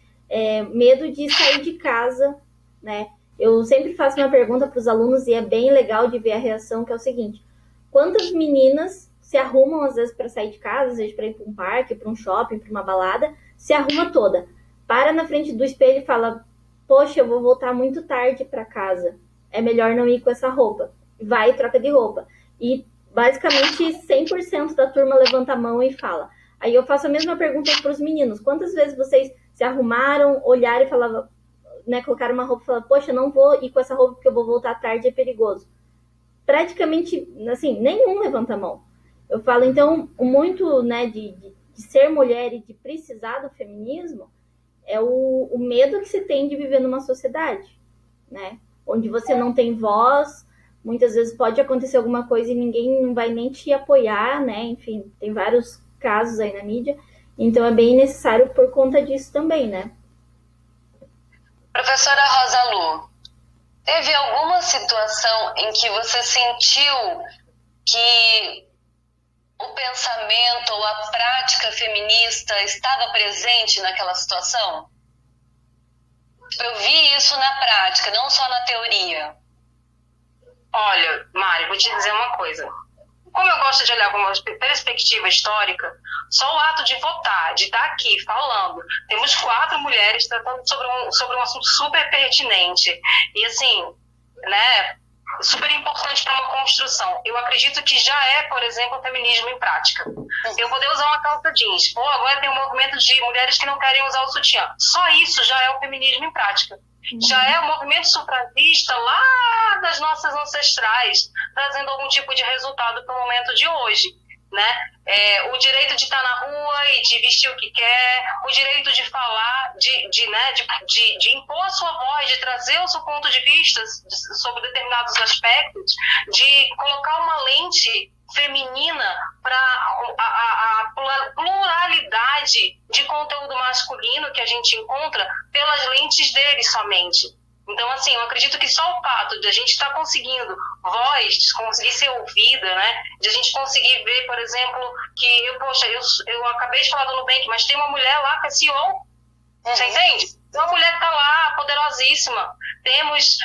S2: medo de sair de casa, né? Eu sempre faço uma pergunta para os alunos e é bem legal de ver a reação, que é o seguinte: quantas meninas se arrumam às vezes para sair de casa, às vezes para ir para um parque, para um shopping, para uma balada, se arruma toda, para na frente do espelho e fala: poxa, eu vou voltar muito tarde para casa, é melhor não ir com essa roupa. Vai e troca de roupa. E basicamente 100% da turma levanta a mão e fala. Aí eu faço a mesma pergunta para os meninos: quantas vezes vocês se arrumaram, olharam e falavam, né, colocaram uma roupa e falaram: poxa, não vou ir com essa roupa porque eu vou voltar tarde, é perigoso? Praticamente, assim, nenhum levanta a mão. Eu falo, então, muito, né, de ser mulher e de precisar do feminismo é o medo que se tem de viver numa sociedade, né? Onde você não tem voz, muitas vezes pode acontecer alguma coisa e ninguém não vai nem te apoiar, né? Enfim, tem vários casos aí na mídia. Então é bem necessário por conta disso também, né?
S1: Professora Rosa Lu, teve alguma situação em que você sentiu que o pensamento ou a prática feminista estava presente naquela situação? Eu vi isso na prática, não só na teoria.
S4: Olha, Mari, vou te dizer uma coisa. como eu gosto de olhar com uma perspectiva histórica, só o ato de votar, de estar aqui falando, temos 4 mulheres tratando sobre um assunto super pertinente, e assim, né, super importante para uma construção. Eu acredito que já é, por exemplo, o feminismo em prática. Eu poder usar uma calça jeans, ou agora tem um movimento de mulheres que não querem usar o sutiã. Só isso já é o feminismo em prática. Já é o movimento sufragista lá das nossas ancestrais, trazendo algum tipo de resultado para o momento de hoje, né? O direito de estar na rua e de vestir o que quer, o direito de falar, de impor a sua voz, de trazer o seu ponto de vista sobre determinados aspectos, de colocar uma lente feminina para a pluralidade de conteúdo masculino que a gente encontra pelas lentes dele somente. Então, assim, eu acredito que só o fato de a gente estar conseguindo voz, de conseguir ser ouvida, né? De a gente conseguir ver, por exemplo, que, eu acabei de falar do Nubank, mas tem uma mulher lá que é CEO, você entende? Tem uma mulher que está lá, poderosíssima. Temos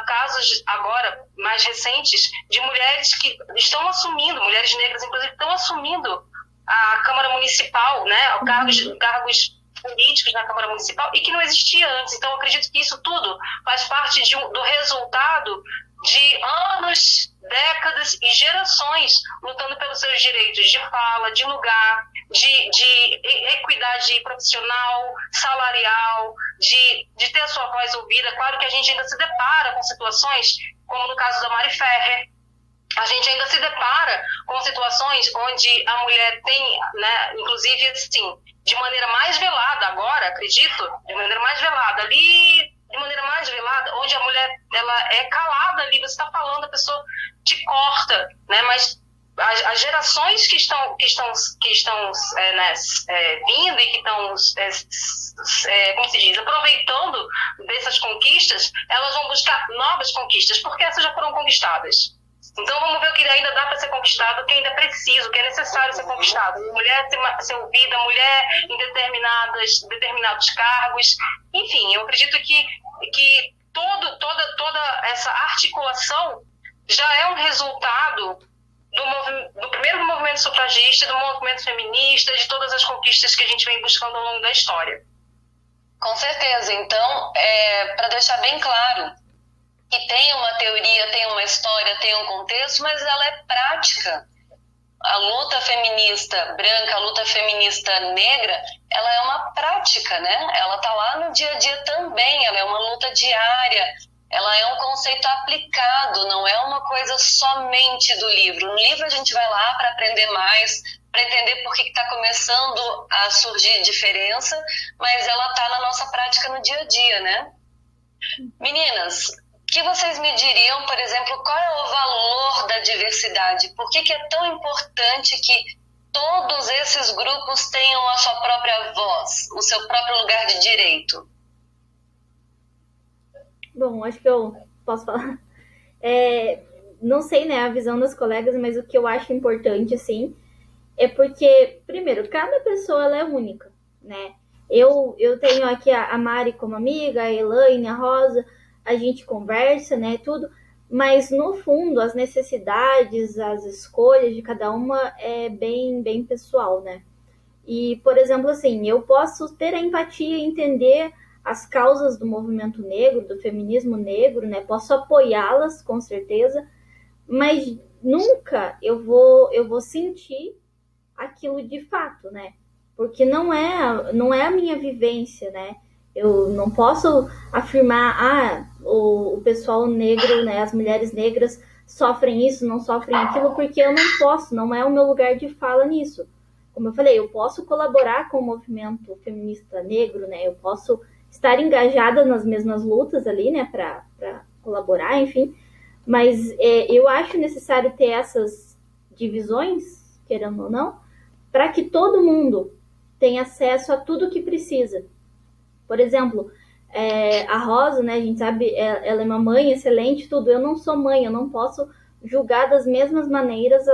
S4: casos agora, mais recentes, de mulheres que estão assumindo, mulheres negras, inclusive, estão assumindo a Câmara Municipal, né? Cargos políticos na Câmara Municipal e que não existia antes. Então, eu acredito que isso tudo faz parte do resultado de anos, décadas e gerações lutando pelos seus direitos de fala, de lugar, de equidade profissional, salarial, de ter a sua voz ouvida. Claro que a gente ainda se depara com situações, como no caso da Mari Ferrer, a gente ainda se depara com situações onde a mulher tem, né, inclusive assim, de maneira mais velada agora, acredito, de maneira mais velada, onde a mulher ela é calada ali, você está falando, a pessoa te corta, né, mas as gerações que estão vindo e que estão, como se diz, aproveitando dessas conquistas, elas vão buscar novas conquistas, porque essas já foram conquistadas. Então vamos ver o que ainda dá para ser conquistado, o que ainda é preciso, o que é necessário ser conquistado. Mulher ser ouvida, mulher em determinados cargos. Enfim, eu acredito que toda essa articulação já é um resultado do primeiro movimento sufragista, do movimento feminista, de todas as conquistas que a gente vem buscando ao longo da história.
S1: Com certeza. Então, para deixar bem claro, que tem uma teoria, tem uma história, tem um contexto, mas ela é prática. A luta feminista branca, a luta feminista negra, ela é uma prática, né? Ela está lá no dia a dia também, ela é uma luta diária, ela é um conceito aplicado, não é uma coisa somente do livro. No livro a gente vai lá para aprender mais, para entender por que está começando a surgir diferença, mas ela está na nossa prática no dia a dia, né? Meninas, o que vocês me diriam, por exemplo, qual é o valor da diversidade? Por que é tão importante que todos esses grupos tenham a sua própria voz, o seu próprio lugar de direito?
S2: Bom, acho que eu posso falar. Não sei, né, a visão das colegas, mas o que eu acho importante, assim, é porque, primeiro, cada pessoa ela é única, né? Eu tenho aqui a Mari como amiga, a Elaine, a Rosa, a gente conversa, né, tudo, mas no fundo as necessidades, as escolhas de cada uma é bem, bem pessoal, né? E, por exemplo, assim, eu posso ter a empatia e entender as causas do movimento negro, do feminismo negro, né? Posso apoiá-las, com certeza, mas nunca eu vou sentir aquilo de fato, né? Porque não é a minha vivência, né? Eu não posso afirmar, o pessoal negro, né, as mulheres negras sofrem isso, não sofrem aquilo, porque eu não posso, não é o meu lugar de fala nisso. Como eu falei, eu posso colaborar com o movimento feminista negro, né, eu posso estar engajada nas mesmas lutas ali, né, para colaborar, enfim, mas eu acho necessário ter essas divisões, querendo ou não, para que todo mundo tenha acesso a tudo que precisa. Por exemplo, a Rosa, né, a gente sabe, ela é uma mãe excelente, tudo. Eu não sou mãe, eu não posso julgar das mesmas maneiras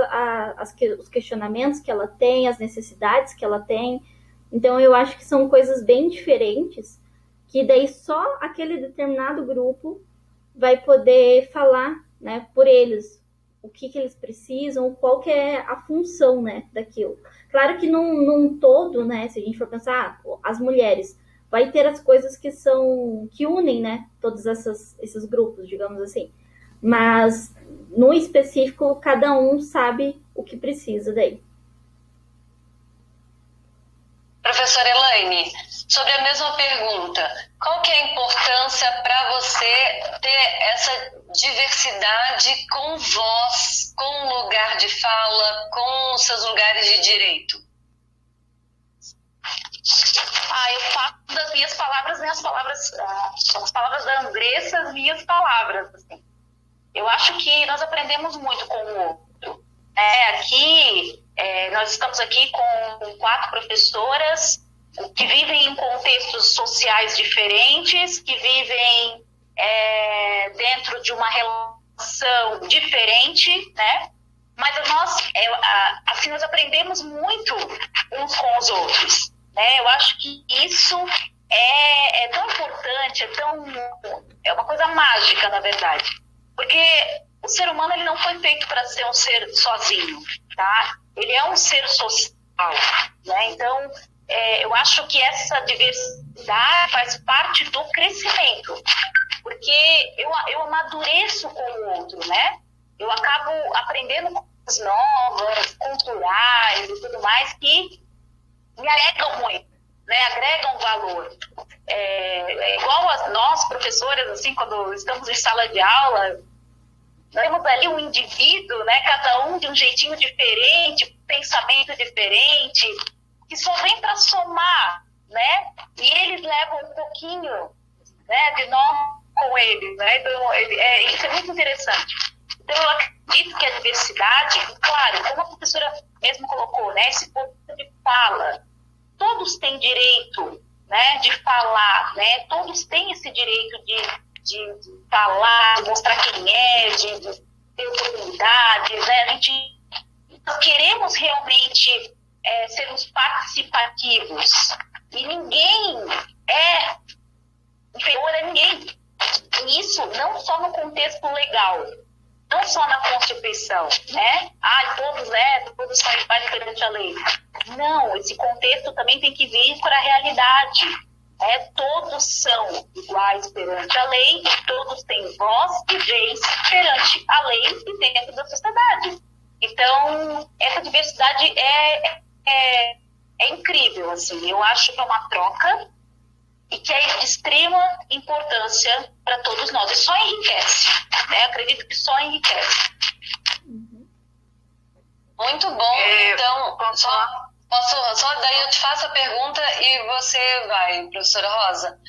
S2: os questionamentos que ela tem, as necessidades que ela tem. Então, eu acho que são coisas bem diferentes, que daí só aquele determinado grupo vai poder falar, né, por eles, o que eles precisam, qual que é a função, né, daquilo. Claro que num todo, né, se a gente for pensar, as mulheres, vai ter as coisas que unem, né, todos esses grupos, digamos assim. Mas, no específico, cada um sabe o que precisa daí.
S1: Professora Elaine, sobre a mesma pergunta, qual que é a importância para você ter essa diversidade com voz, com lugar de fala, com seus lugares de direito?
S3: Eu falo das minhas palavras, são as palavras da Andressa, as minhas palavras. Assim. Eu acho que nós aprendemos muito com o outro. Aqui, nós estamos aqui com 4 professoras que vivem em contextos sociais diferentes, que vivem dentro de uma relação diferente, né? Mas nós aprendemos muito uns com os outros. Né? Eu acho que isso é tão importante, é uma coisa mágica, na verdade. Porque o ser humano ele não foi feito para ser um ser sozinho, tá? Ele é um ser social, né? Então, eu acho que essa diversidade faz parte do crescimento, porque eu amadureço com o outro, né? Eu acabo aprendendo coisas novas, culturais e tudo mais, que me agregam muito, né? Agregam valor. Igual nós, professoras, assim, quando estamos em sala de aula, nós temos ali um indivíduo, né? Cada um de um jeitinho diferente, pensamento diferente, que só vem para somar, né? E eles levam um pouquinho, né, de nós com eles, né? Então, isso é muito interessante. Então, eu acredito que a diversidade, claro, como a professora mesmo colocou, né, esse ponto de fala, todos têm direito, né, de falar, né? Todos têm esse direito de falar, de mostrar quem de ter oportunidades, né? Nós queremos realmente sermos participativos e ninguém é inferior a ninguém. E isso não só no contexto legal, não só na Constituição, né? Todos são iguais perante a lei. Não, esse contexto também tem que vir para a realidade. Todos são iguais perante a lei, todos têm voz e vez perante a lei e dentro da sociedade. Então, essa diversidade é incrível, assim. Eu acho que é uma troca e que é de extrema importância para todos nós. E só enriquece, né? Eu acredito que só enriquece.
S1: Muito bom. Então, só daí eu te faço a pergunta e você vai, professora Rosa.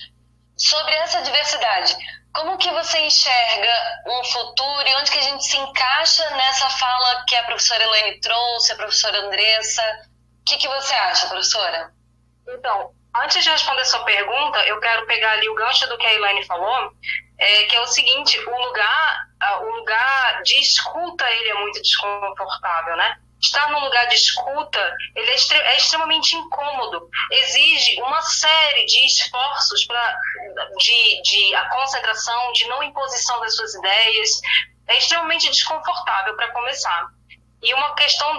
S1: Sobre essa diversidade, como que você enxerga um futuro e onde que a gente se encaixa nessa fala que a professora Elaine trouxe, a professora Andressa? O que você acha, professora?
S4: Então, antes de responder sua pergunta, eu quero pegar ali o gancho do que a Elaine falou, que é o seguinte, o lugar de escuta, ele é muito desconfortável, né? Estar num lugar de escuta, ele é extremamente incômodo, exige uma série de esforços de a concentração, de não imposição das suas ideias, é extremamente desconfortável para começar. E uma questão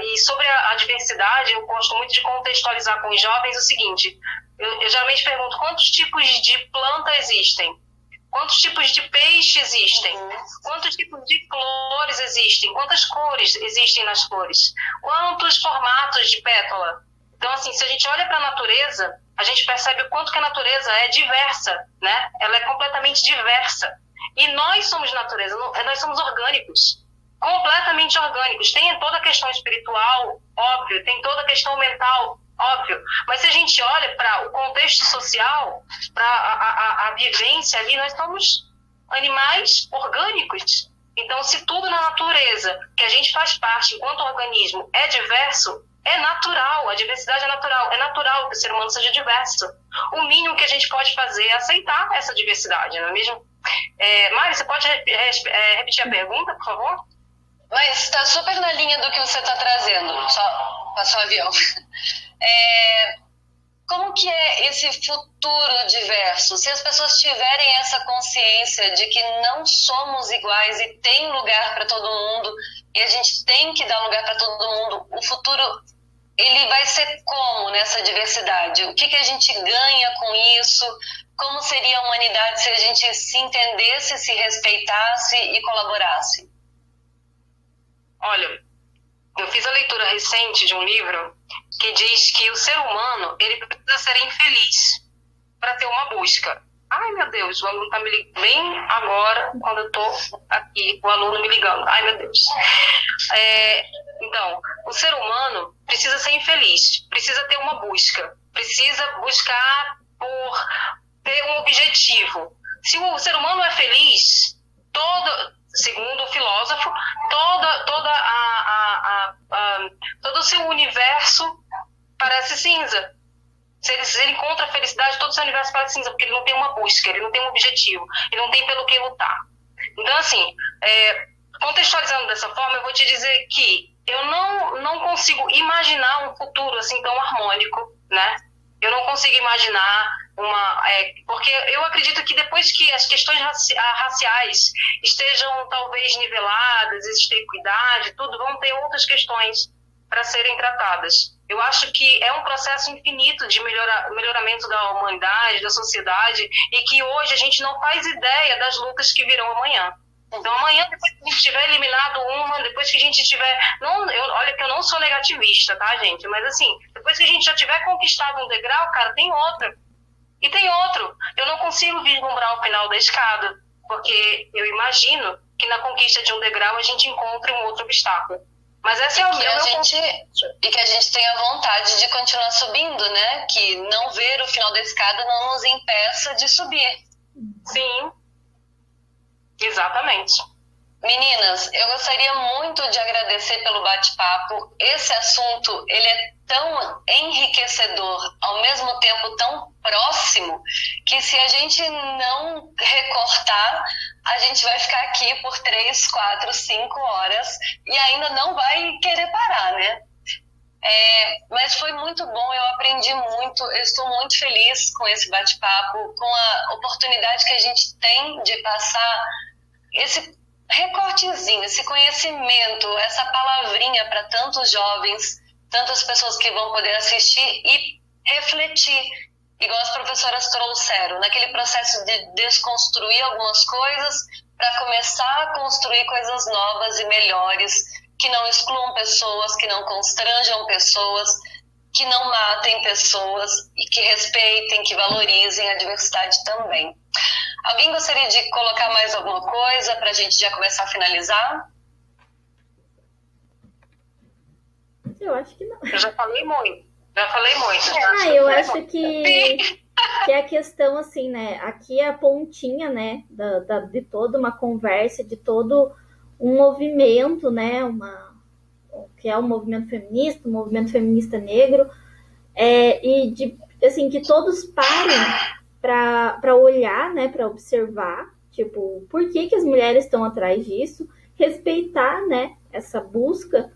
S4: e sobre a diversidade, eu gosto muito de contextualizar com os jovens o seguinte, eu geralmente pergunto quantos tipos de planta existem? Quantos tipos de peixe existem? Quantos tipos de flores existem? Quantas cores existem nas flores? Quantos formatos de pétala? Então, assim, se a gente olha para a natureza, a gente percebe o quanto que a natureza é diversa, né? Ela é completamente diversa. E nós somos natureza, nós somos orgânicos, completamente orgânicos. Tem toda a questão espiritual, óbvio, tem toda a questão mental, óbvio, mas se a gente olha para o contexto social, para a vivência ali, nós somos animais orgânicos. Então, se tudo na natureza, que a gente faz parte enquanto organismo, é diverso, é natural, a diversidade é natural que o ser humano seja diverso. O mínimo que a gente pode fazer é aceitar essa diversidade, não é mesmo? Mari, você pode repetir a pergunta, por favor?
S1: Mas está super na linha do que você está trazendo, só passou o avião. Como que é esse futuro diverso? Se as pessoas tiverem essa consciência de que não somos iguais e tem lugar para todo mundo, e a gente tem que dar lugar para todo mundo, o futuro ele vai ser como nessa diversidade? O que que a gente ganha com isso? Como seria a humanidade se a gente se entendesse, se respeitasse e colaborasse?
S4: Olha, eu fiz a leitura recente de um livro que diz que o ser humano ele precisa ser infeliz para ter uma busca. Ai, meu Deus, o aluno está me ligando bem agora, quando eu estou aqui, o aluno me ligando. Ai, meu Deus. Então, o ser humano precisa ser infeliz, precisa ter uma busca, precisa buscar por ter um objetivo. Se o ser humano é feliz, segundo o filósofo, todo o seu universo parece cinza. Se ele encontra a felicidade, todo o seu universo parece cinza, porque ele não tem uma busca, ele não tem um objetivo, ele não tem pelo que lutar. Então, assim, contextualizando dessa forma, eu vou te dizer que eu não consigo imaginar um futuro assim tão harmônico, né? Eu não consigo imaginar porque eu acredito que depois que as questões raciais estejam talvez niveladas, exista equidade, tudo, vão ter outras questões para serem tratadas. Eu acho que é um processo infinito de melhoramento da humanidade, da sociedade, e que hoje a gente não faz ideia das lutas que virão amanhã. Então, amanhã, depois que a gente tiver eliminado depois que a gente tiver... olha que eu não sou negativista, tá, gente? Mas, assim, depois que a gente já tiver conquistado um degrau, cara, tem outro. E tem outro. Eu não consigo vislumbrar o final da escada, porque eu imagino que na conquista de um degrau a gente encontre um outro obstáculo. Mas essa é
S1: e que a gente tenha vontade de continuar subindo, né? Que não ver o final da escada não nos impeça de subir.
S4: Sim. Exatamente.
S1: Meninas, eu gostaria muito de agradecer pelo bate-papo. Esse assunto, ele é tão enriquecedor, ao mesmo tempo tão próximo, que se a gente não recortar, a gente vai ficar aqui por 3, 4, 5 horas e ainda não vai querer parar, né? Mas foi muito bom, eu aprendi muito, eu estou muito feliz com esse bate-papo, com a oportunidade que a gente tem de passar esse recortezinho, esse conhecimento, essa palavrinha para tantos jovens, tantas pessoas que vão poder assistir e refletir, igual as professoras trouxeram, naquele processo de desconstruir algumas coisas para começar a construir coisas novas e melhores, que não excluam pessoas, que não constranjam pessoas, que não matem pessoas e que respeitem, que valorizem a diversidade também. Alguém gostaria de colocar mais alguma coisa para a gente já começar a finalizar?
S2: Eu acho que não.
S4: Eu já falei muito.
S2: Eu acho que a questão, assim, né? Aqui é a pontinha, né? De toda uma conversa, de todo um movimento, né? Que é o movimento feminista negro. E assim, que todos parem para olhar, né, para observar, tipo, por que as mulheres estão atrás disso, respeitar, né, essa busca.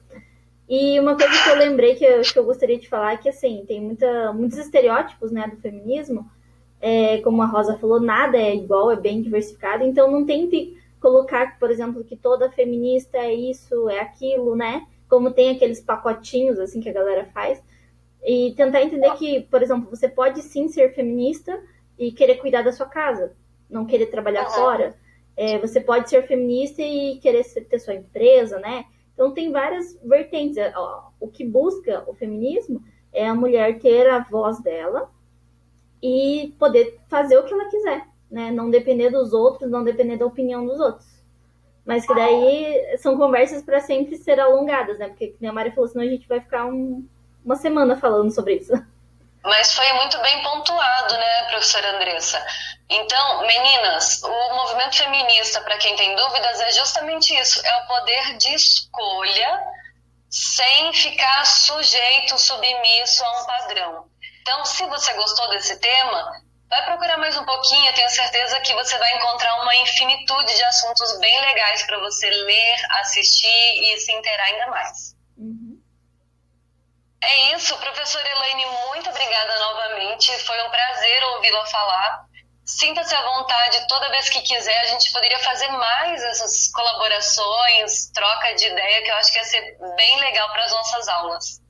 S2: E uma coisa que eu lembrei que eu gostaria de falar é que, assim, tem muitos estereótipos, né, do feminismo, como a Rosa falou, nada é igual, é bem diversificado, então não tente colocar, por exemplo, que toda feminista é isso, é aquilo, né, como tem aqueles pacotinhos, assim, que a galera faz, e tentar entender que, por exemplo, você pode sim ser feminista e querer cuidar da sua casa, não querer trabalhar fora. Você pode ser feminista e querer ter sua empresa, né? Então tem várias vertentes. O que busca o feminismo é a mulher ter a voz dela e poder fazer o que ela quiser, né? Não depender dos outros, não depender da opinião dos outros. Mas que daí são conversas para sempre ser alongadas, né? Porque, como a Mari falou, senão a gente vai ficar uma semana falando sobre isso.
S1: Mas foi muito bem pontuado, né, professora Andressa? Então, meninas, o movimento feminista, para quem tem dúvidas, é justamente isso, é o poder de escolha sem ficar sujeito, submisso a um padrão. Então, se você gostou desse tema, vai procurar mais um pouquinho, eu tenho certeza que você vai encontrar uma infinitude de assuntos bem legais para você ler, assistir e se inteirar ainda mais.
S2: Uhum.
S1: É isso, professora Elaine, muito obrigada novamente. Foi um prazer ouvi-la falar. Sinta-se à vontade, toda vez que quiser, a gente poderia fazer mais essas colaborações, troca de ideia, que eu acho que ia ser bem legal para as nossas aulas.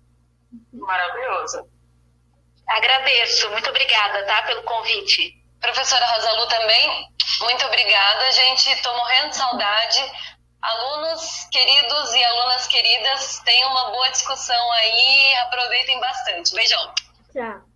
S4: Maravilhoso.
S3: Agradeço, muito obrigada, tá, pelo convite.
S1: Professora Rosalu também, muito obrigada, gente. Estou morrendo de saudade. Alunos queridos e alunas queridas, tenham uma boa discussão aí, aproveitem bastante. Beijão.
S2: Tchau.